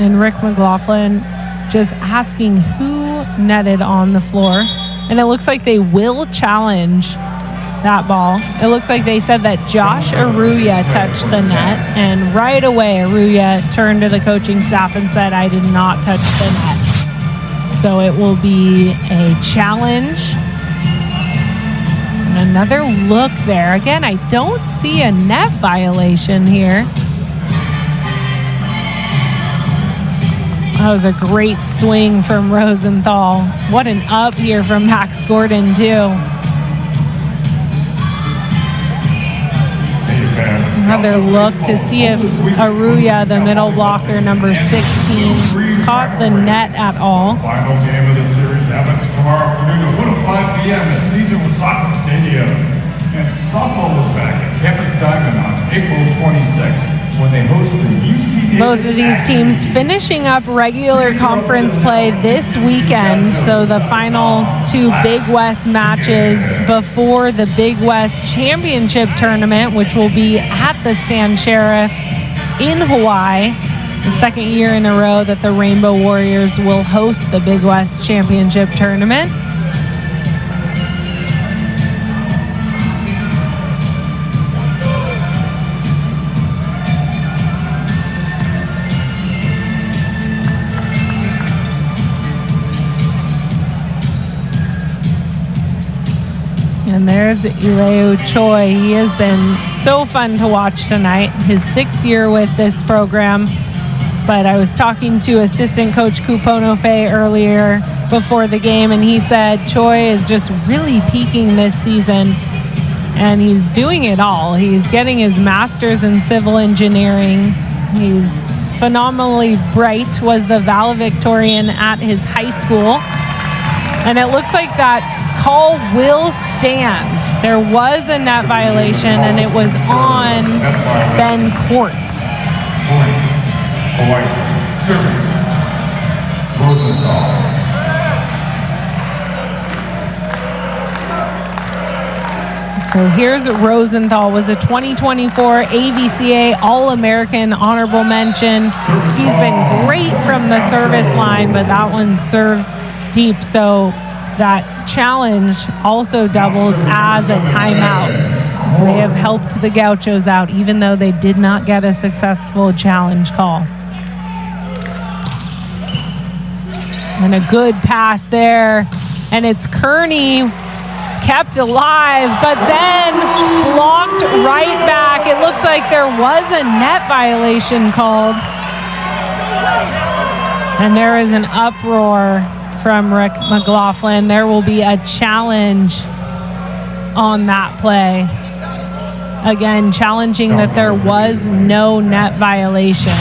[SPEAKER 1] And Rick McLaughlin just asking who netted on the floor. And it looks like they will challenge that ball. It looks like they said that Josh Aruya touched the net. And right away, Aruya turned to the coaching staff and said, I did not touch the net. So it will be a challenge. And another look there. Again, I don't see a net violation here. That was a great swing from Rosenthal. What an up here from Max Gordon, too. Another look to see if Aruya, the middle blocker, number 16, caught the net at all.
[SPEAKER 2] Final game of the series happens tomorrow afternoon at 1:05 p.m. at Caesar Wasaka Stadium. And softball is back at Campus Diamond on April 26th. When they host the UCSB.
[SPEAKER 1] Both of these teams finishing up regular conference play this weekend. So the final two Big West matches before the Big West Championship Tournament, which will be at the Stan Sheriff in Hawaii. The second year in a row that the Rainbow Warriors will host the Big West Championship Tournament. And there's Ileu Choi. He has been so fun to watch tonight. His 6th year with this program. But I was talking to assistant coach Kuponofe earlier before the game, and he said Choi is just really peaking this season. And he's doing it all. He's getting his master's in civil engineering. He's phenomenally bright, was the valedictorian at his high school. And it looks like that call will stand. There was a net violation, and it was on Ben Court.
[SPEAKER 2] Hawaii, serving. Rosenthal.
[SPEAKER 1] So here's Rosenthal, was a 2024 AVCA All-American honorable mention. He's been great from the service line, but that one serves deep. So that challenge also doubles as a timeout. They have helped the Gauchos out, even though they did not get a successful challenge call. And a good pass there. And it's Kearney kept alive, but then blocked right back. It looks like there was a net violation called. And there is an uproar from Rick McLaughlin. There will be a challenge on that play. Again, challenging that there was no net violation.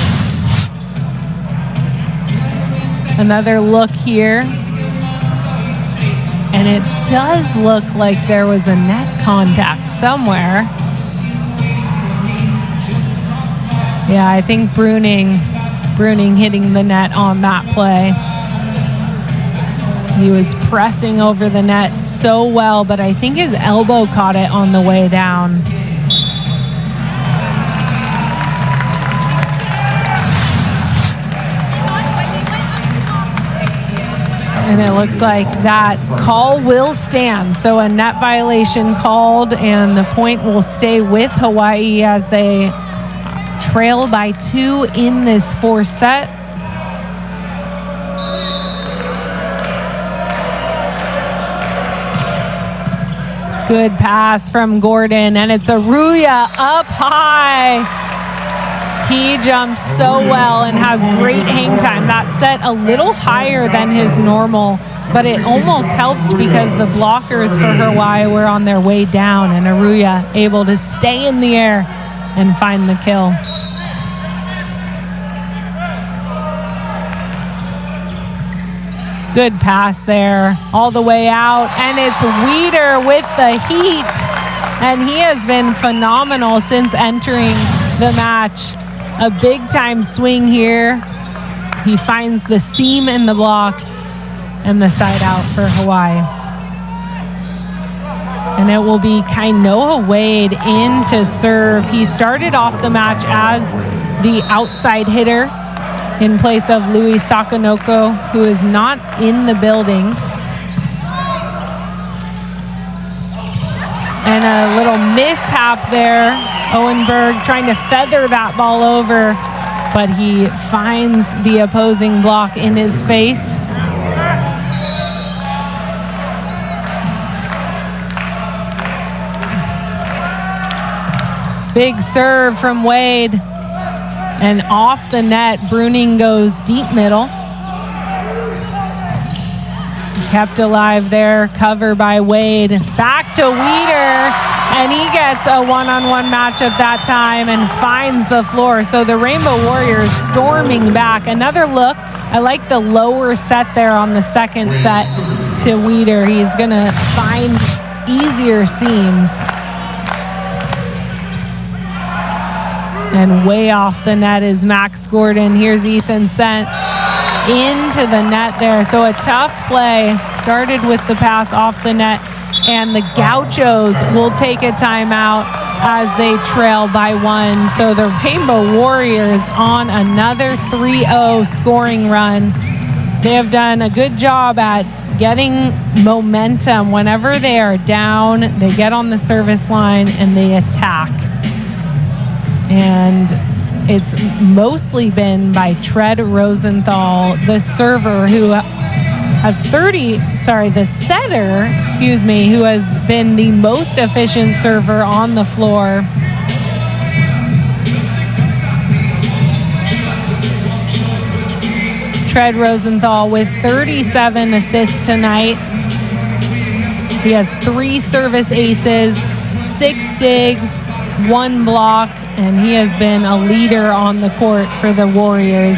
[SPEAKER 1] Another look here. And it does look like there was a net contact somewhere. Yeah, I think Bruning hitting the net on that play. He was pressing over the net so well, but I think his elbow caught it on the way down. And it looks like that call will stand. So a net violation called, and the point will stay with Hawaii as they trail by 2 in this 4th set. Good pass from Gordon, and it's Aruya up high. He jumps so well and has great hang time. That set a little higher than his normal, but it almost helped because the blockers for Hawaii were on their way down, and Aruya able to stay in the air and find the kill. Good pass there, all the way out, and it's Weeder with the heat, and he has been phenomenal since entering the match. A big-time swing here. He finds the seam in the block and the side out for Hawaii. And it will be Kainoa Wade in to serve. He started off the match as the outside hitter, in place of Louis Sakanoko, who is not in the building. And a little mishap there. Owenberg trying to feather that ball over, but he finds the opposing block in his face. Big serve from Wade. And off the net, Bruning goes deep middle. Kept alive there, cover by Wade. Back to Weeder, and he gets a one-on-one matchup that time and finds the floor. So the Rainbow Warriors storming back. Another look. I like the lower set there on the second set to Weeder. He's going to find easier seams. And way off the net is Max Gordon. Here's Ethan sent into the net there. So a tough play. Started with the pass off the net. And the Gauchos will take a timeout as they trail by 1. So the Rainbow Warriors on another 3-0 scoring run. They have done a good job at getting momentum. Whenever they are down, they get on the service line and they attack. And it's mostly been by Tread Rosenthal, the server, who has the setter, who has been the most efficient server on the floor. Tread Rosenthal with 37 assists tonight. He has 3 service aces, 6 digs, 1 block, and he has been a leader on the court for the Warriors.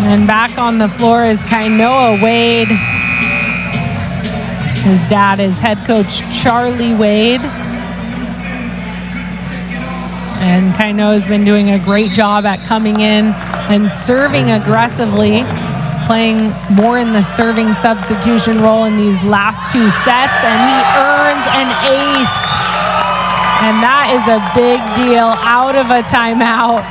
[SPEAKER 1] And back on the floor is Kainoa Wade. His dad is head coach Charlie Wade. And Kainoa has been doing a great job at coming in and serving aggressively, playing more in the serving substitution role in these last 2 sets, and he earns an ace. And that is a big deal out of a timeout.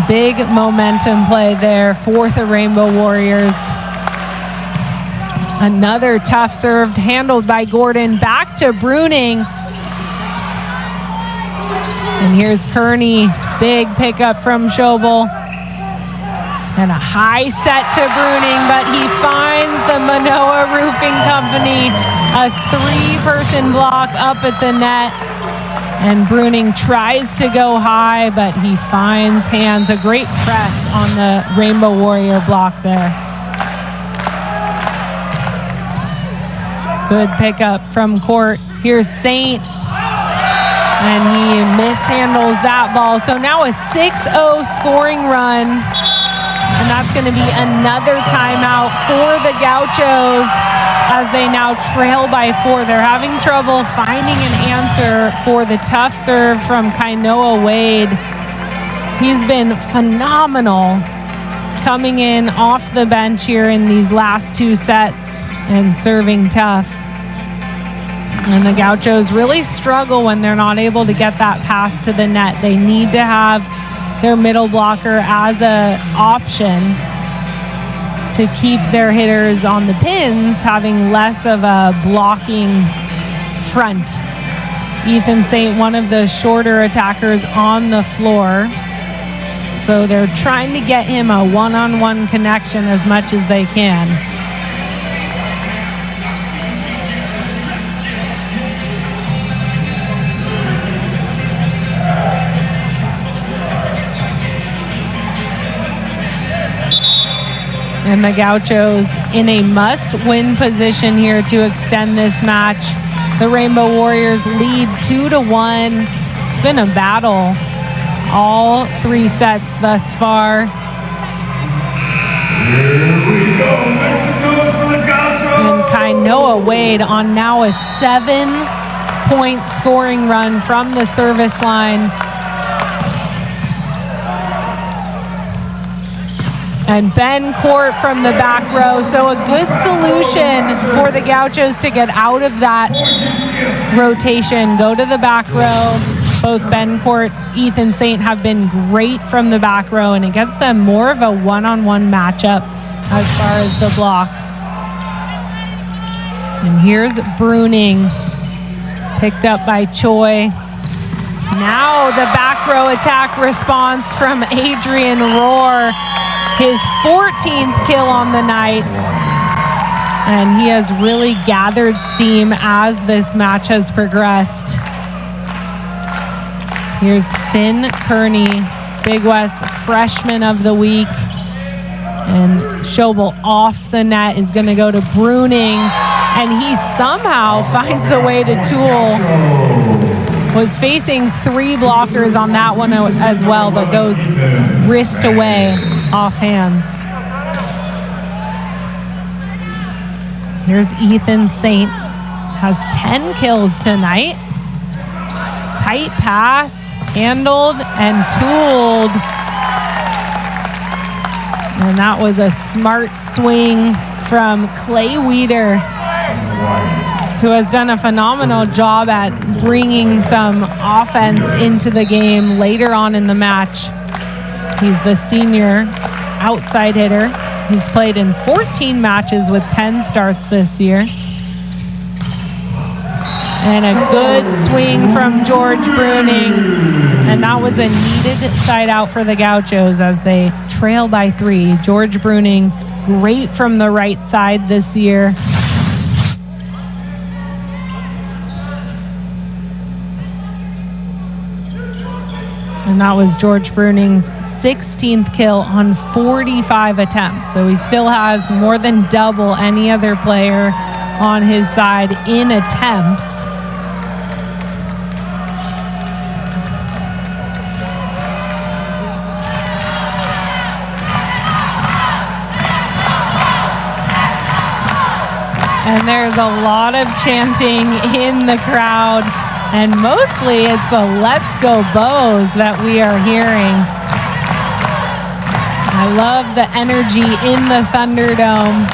[SPEAKER 1] Big momentum play there for the Rainbow Warriors. Another tough serve handled by Gordon. Back to Bruning. And here's Kearney. Big pickup from Schobel. And a high set to Bruning, but he finds the Mānoa Roofing Company. A 3-person block up at the net. And Bruning tries to go high, but he finds hands. A great press on the Rainbow Warrior block there. Good pickup from court. Here's Saint. And he mishandles that ball. So now a 6-0 scoring run. And that's going to be another timeout for the Gauchos as they now trail by 4. They're having trouble finding an answer for the tough serve from Kainoa Wade. He's been phenomenal coming in off the bench here in these last 2 sets and serving tough. And the Gauchos really struggle when they're not able to get that pass to the net. They need to have their middle blocker as an option to keep their hitters on the pins, having less of a blocking front. Ethan Saint, one of the shorter attackers on the floor. So they're trying to get him a one-on-one connection as much as they can. And the Gauchos in a must-win position here to extend this match. The Rainbow Warriors lead 2-1. It's been a battle all 3 sets thus far.
[SPEAKER 2] Here we go, Mexico for the Gauchos.
[SPEAKER 1] And Noah Wade on now a 7-point scoring run from the service line. And Ben Court from the back row. So a good solution for the Gauchos to get out of that rotation. Go to the back row. Both Ben Court, Ethan Saint have been great from the back row, and it gets them more of a one-on-one matchup as far as the block. And here's Bruning, picked up by Choi. Now the back row attack response from Adrian Rohr. His 14th kill on the night. And he has really gathered steam as this match has progressed. Here's Finn Kearney, Big West Freshman of the Week. And Schobel off the net is going to go to Bruning. And he somehow finds a way to tool. Was facing 3 blockers on that one as well, but goes wrist away off hands. Here's Ethan Saint, has 10 kills tonight. Tight pass, handled and tooled. And that was a smart swing from Clay Weeder, who has done a phenomenal job at bringing some offense into the game later on in the match. He's the senior outside hitter. He's played in 14 matches with 10 starts this year. And a good swing from George Bruning. And that was a needed side out for the Gauchos as they trail by 3. George Bruning, great from the right side this year. And that was George Bruning's 16th kill on 45 attempts. So he still has more than double any other player on his side in attempts. And there's a lot of chanting in the crowd. And mostly it's a "Let's Go Bows" that we are hearing. I love the energy in the Thunderdome.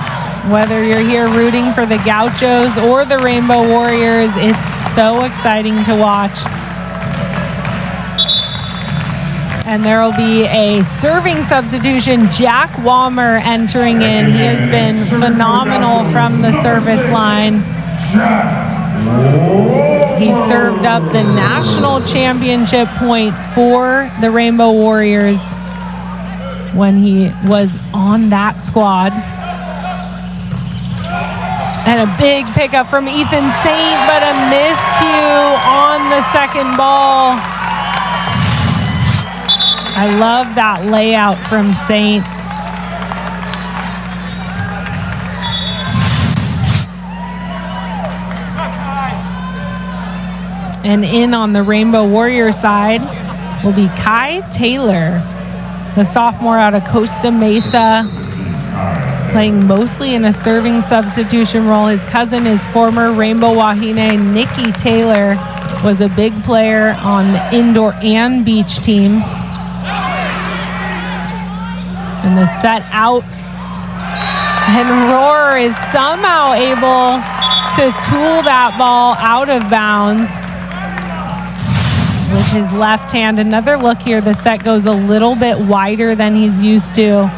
[SPEAKER 1] Whether you're here rooting for the Gauchos or the Rainbow Warriors, it's so exciting to watch. And there will be a serving substitution. Jack Walmer entering in. He has been phenomenal from the service line. He served up the national championship point for the Rainbow Warriors when he was on that squad. And a big pickup from Ethan Saint, but a miscue on the second ball. I love that layout from Saint. And in on the Rainbow Warrior side will be Kai Taylor, the sophomore out of Costa Mesa, playing mostly in a serving substitution role. His cousin is former Rainbow Wahine Nikki Taylor, was a big player on the indoor and beach teams. And the set out. And Rohr is somehow able to tool that ball out of bounds with his left hand. Another look here. The set goes a little bit wider than he's used to.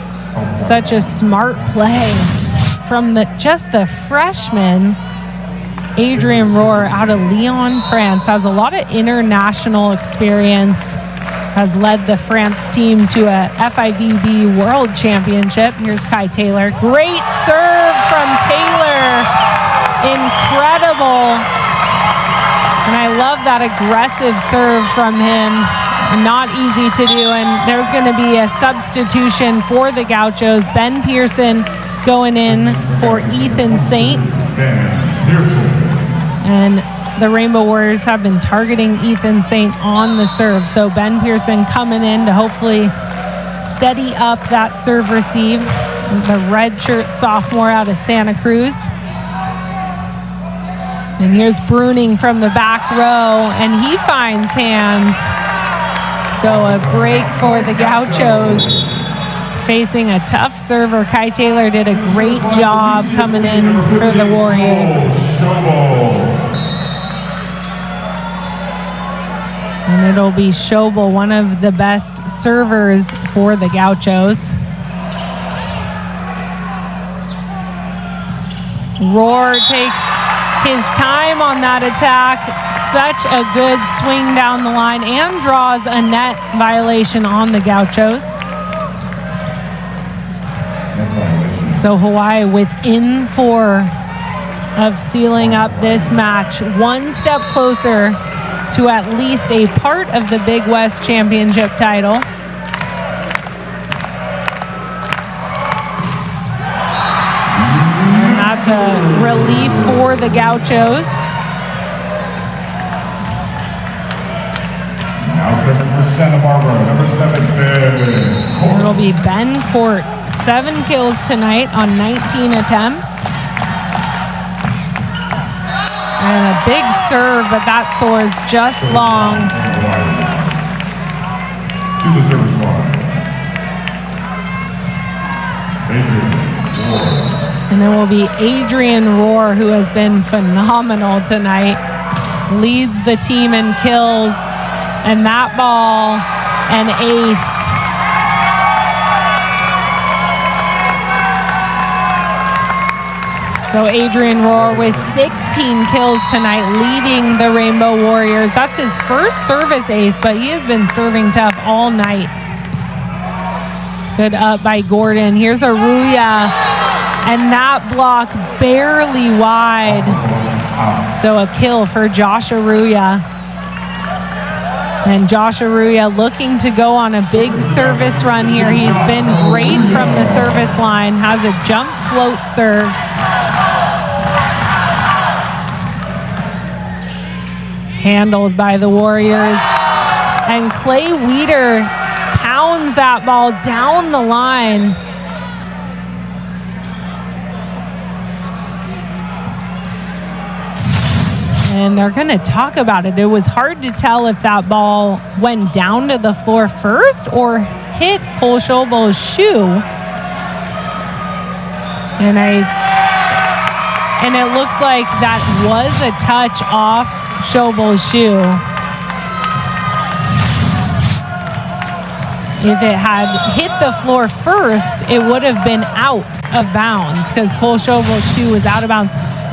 [SPEAKER 1] Such a smart play from just the freshman. Adrian Rohr out of Lyon, France. Has a lot of international experience. Has led the France team to a FIVB World Championship. Here's Kai Taylor. Great serve from Taylor. Incredible. And I love that aggressive serve from him. Not easy to do. And there's going to be a substitution for the Gauchos. Ben Pearson going in for Ethan Saint. And the Rainbow Warriors have been targeting Ethan Saint on the serve. So Ben Pearson coming in to hopefully steady up that serve receive. The redshirt sophomore out of Santa Cruz. And here's Bruning from the back row, and he finds hands. So a break for the Gauchos, facing a tough server. Kai Taylor did a great job coming in for the Warriors. And it'll be Schobel, one of the best servers for the Gauchos. Rohr takes his time on that attack. Such a good swing down the line and draws a net violation on the Gauchos. So Hawaii within 4 of sealing up this match, one step closer to at least a part of the Big West Championship title. And that's a relief for the Gauchos.
[SPEAKER 2] Now serving for Santa Barbara, number 7, Ben.
[SPEAKER 1] It'll be Ben Court. 7 kills tonight on 19 attempts. And a big serve, but that soars just long.
[SPEAKER 2] To the service line.
[SPEAKER 1] And then will be Adrian Rohr, who has been phenomenal tonight. Leads the team in kills. And that ball, an ace. So Adrian Rohr with 16 kills tonight, leading the Rainbow Warriors. That's his first service ace, but he has been serving tough all night. Good up by Gordon. Here's Aruya, and that block barely wide. So a kill for Josh Aruya. And Josh Aruya looking to go on a big service run here. He's been great from the service line, has a jump float serve. Handled by the Warriors. And Clay Weeder pounds that ball down the line. And they're going to talk about it. It was hard to tell if that ball went down to the floor first or hit Cole Schobel's shoe. And it looks like that was a touch off Schobel's shoe. If it had hit the floor first, it would have been out of bounds because Cole Schobel's shoe was out of bounds.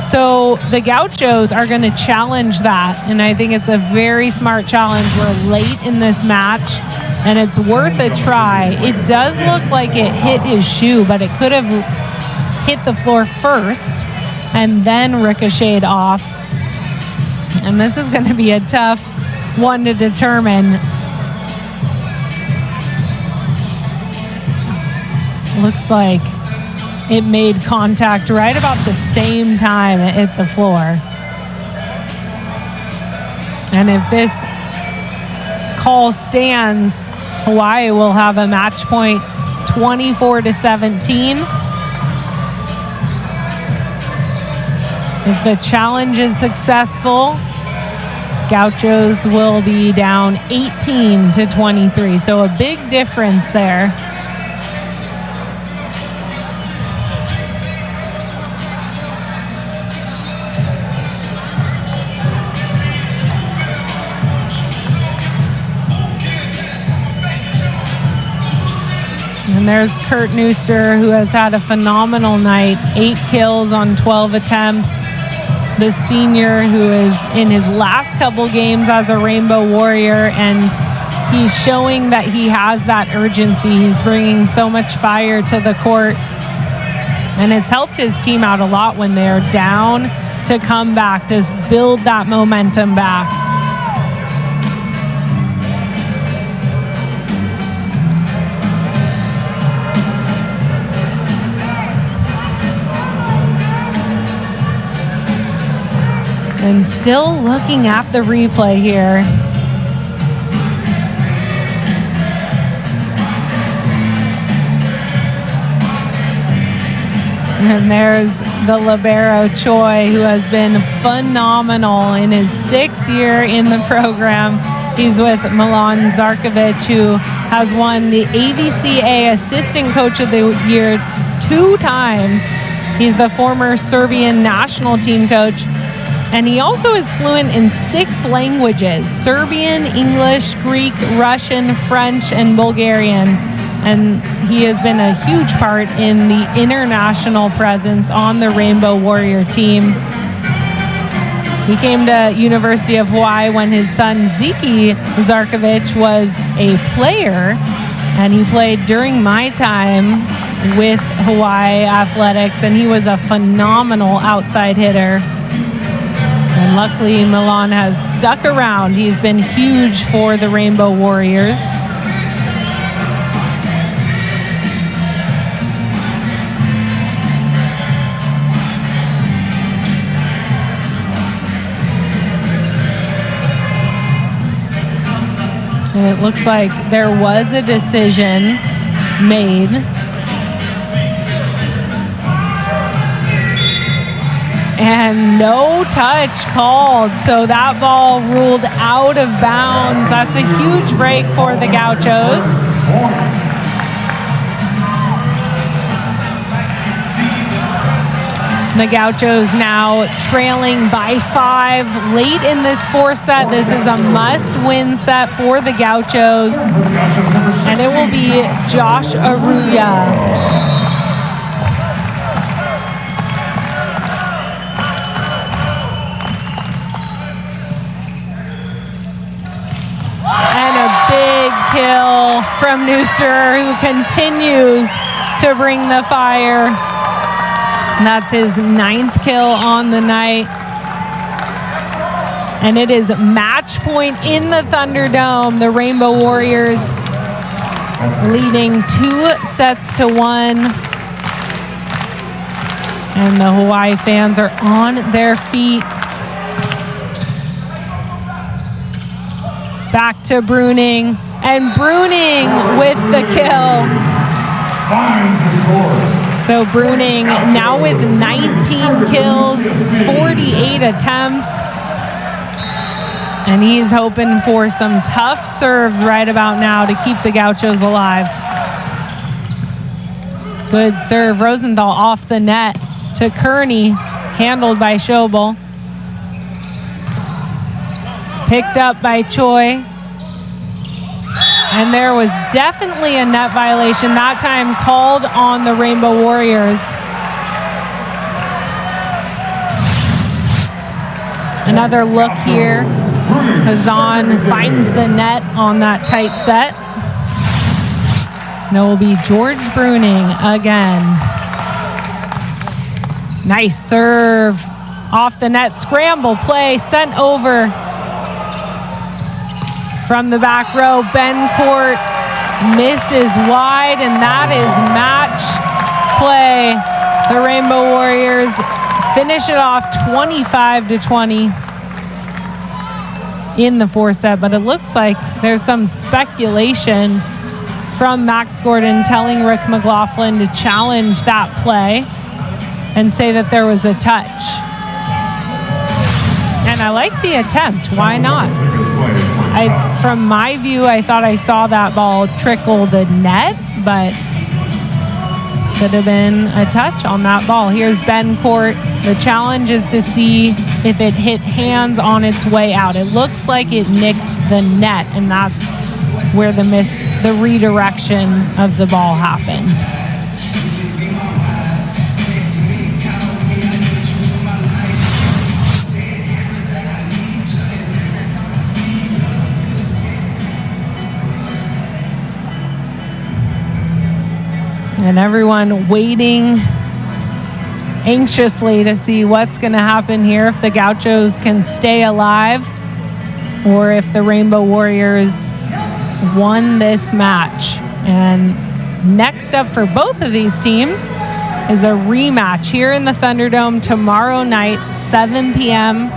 [SPEAKER 1] So the Gauchos are going to challenge that, and I think it's a very smart challenge. We're late in this match, and it's worth a try. It does look like it hit his shoe, but it could have hit the floor first and then ricocheted off. And this is going to be a tough one to determine. Looks like it made contact right about the same time it hit the floor. And if this call stands, Hawaii will have a match point 24-17. If the challenge is successful, Gauchos will be down 18-23. So a big difference there. And there's Kurt Neuster, who has had a phenomenal night. 8 kills on 12 attempts. The senior who is in his last couple games as a Rainbow Warrior, and he's showing that he has that urgency. He's bringing so much fire to the court, and it's helped his team out a lot when they're down to come back, to build that momentum back. And still looking at the replay here. And there's the libero Choi, who has been phenomenal in his 6th year in the program. He's with Milan Zarkovic, who has won the AVCA Assistant Coach of the Year 2 times. He's the former Serbian national team coach. And he also is fluent in 6 languages: Serbian, English, Greek, Russian, French, and Bulgarian. And he has been a huge part in the international presence on the Rainbow Warrior team. He came to University of Hawaii when his son Ziki Zarkovic was a player, and he played during my time with Hawaii Athletics, and he was a phenomenal outside hitter. And luckily, Milan has stuck around. He's been huge for the Rainbow Warriors. And it looks like there was a decision made. And no touch called. So that ball ruled out of bounds. That's a huge break for the Gauchos. The Gauchos now trailing by 5 late in this 4th set. This is a must-win set for the Gauchos. And it will be Josh Aruya. And a big kill from Nooster, who continues to bring the fire. That's his 9th kill on the night. And it is match point in the Thunderdome. The Rainbow Warriors leading 2-1. And the Hawaii fans are on their feet. Back to Bruning. And Bruning with the kill. So Bruning now with 19 kills, 48 attempts. And he's hoping for some tough serves right about now to keep the Gauchos alive. Good serve. Rosenthal off the net to Kearney, handled by Schobel. Picked up by Choi. And there was definitely a net violation, that time called on the Rainbow Warriors. Another look here. Hazan finds the net on that tight set. And it will be George Bruning again. Nice serve. Off the net, scramble play, sent over. From the back row, Bencourt misses wide, and that is match play. The Rainbow Warriors finish it off 25-20 in the 4th set, but it looks like there's some speculation from Max Gordon telling Rick McLaughlin to challenge that play and say that there was a touch. And I like the attempt. Why not? From my view, I thought I saw that ball trickle the net, but could have been a touch on that ball. Here's Bencourt. The challenge is to see if it hit hands on its way out. It looks like it nicked the net, and that's where the redirection of the ball happened. And everyone waiting anxiously to see what's going to happen here, if the Gauchos can stay alive or if the Rainbow Warriors won this match. And next up for both of these teams is a rematch here in the Thunderdome tomorrow night, 7 p.m.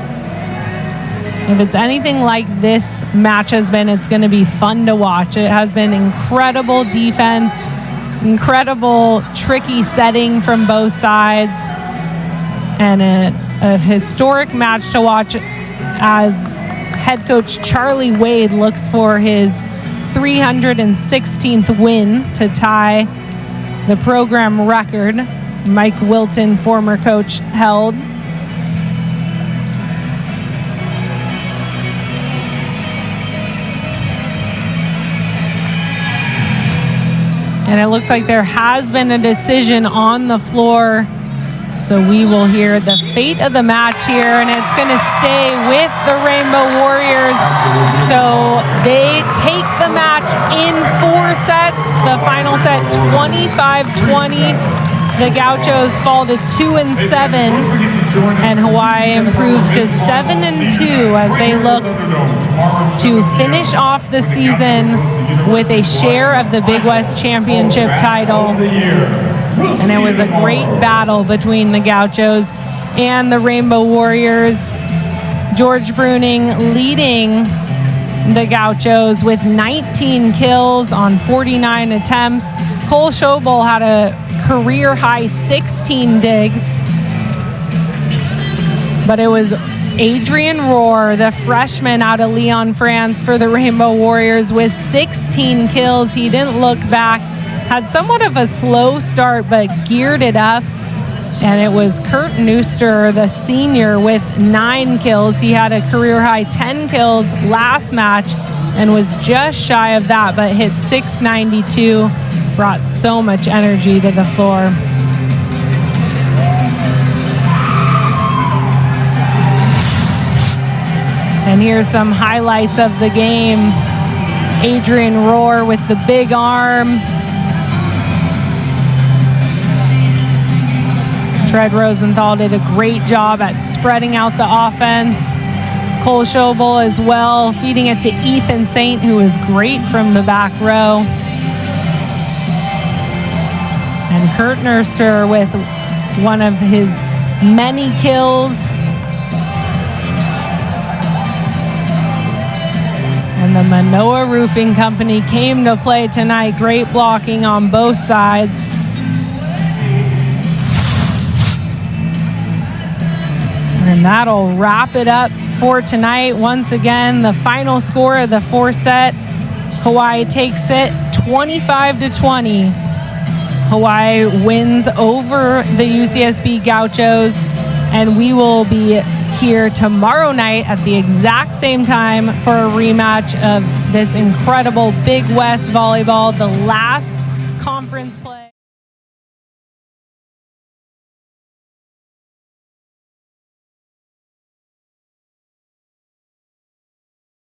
[SPEAKER 1] If it's anything like this match has been, it's going to be fun to watch. It has been incredible defense incredible, tricky setting from both sides, and a historic match to watch as head coach Charlie Wade looks for his 316th win to tie the program record Mike Wilton, former coach, held. And it looks like there has been a decision on the floor. So we will hear the fate of the match here, and it's going to stay with the Rainbow Warriors. So they take the match in 4 sets. The final set 25-20. The Gauchos fall to 2-7, and Hawaii improves to 7-2 as they look to finish off the season with a share of the Big West Championship title. And it was a great battle between the Gauchos and the Rainbow Warriors. George Bruning leading the Gauchos with 19 kills on 49 attempts. Cole Schobel had a career-high 16 digs. But it was Adrian Rohr, the freshman out of Lyon, France, for the Rainbow Warriors with 16 kills. He didn't look back. Had somewhat of a slow start, but geared it up. And it was Kurt Neuster, the senior, with 9 kills. He had a career-high 10 kills last match and was just shy of that, but hit 692. Brought so much energy to the floor. And here's some highlights of the game. Adrian Rohr with the big arm. Fred Rosenthal did a great job at spreading out the offense. Cole Schobel as well, feeding it to Ethan Saint, who was great from the back row. And Kurt Neuster with one of his many kills. And the Mānoa Roofing Company came to play tonight. Great blocking on both sides. And that'll wrap it up for tonight. Once again, the final score of the 4 set. Hawaii takes it 25-20. Hawaii wins over the UCSB Gauchos, and we will be here tomorrow night at the exact same time for a rematch of this incredible Big West volleyball, the last conference play.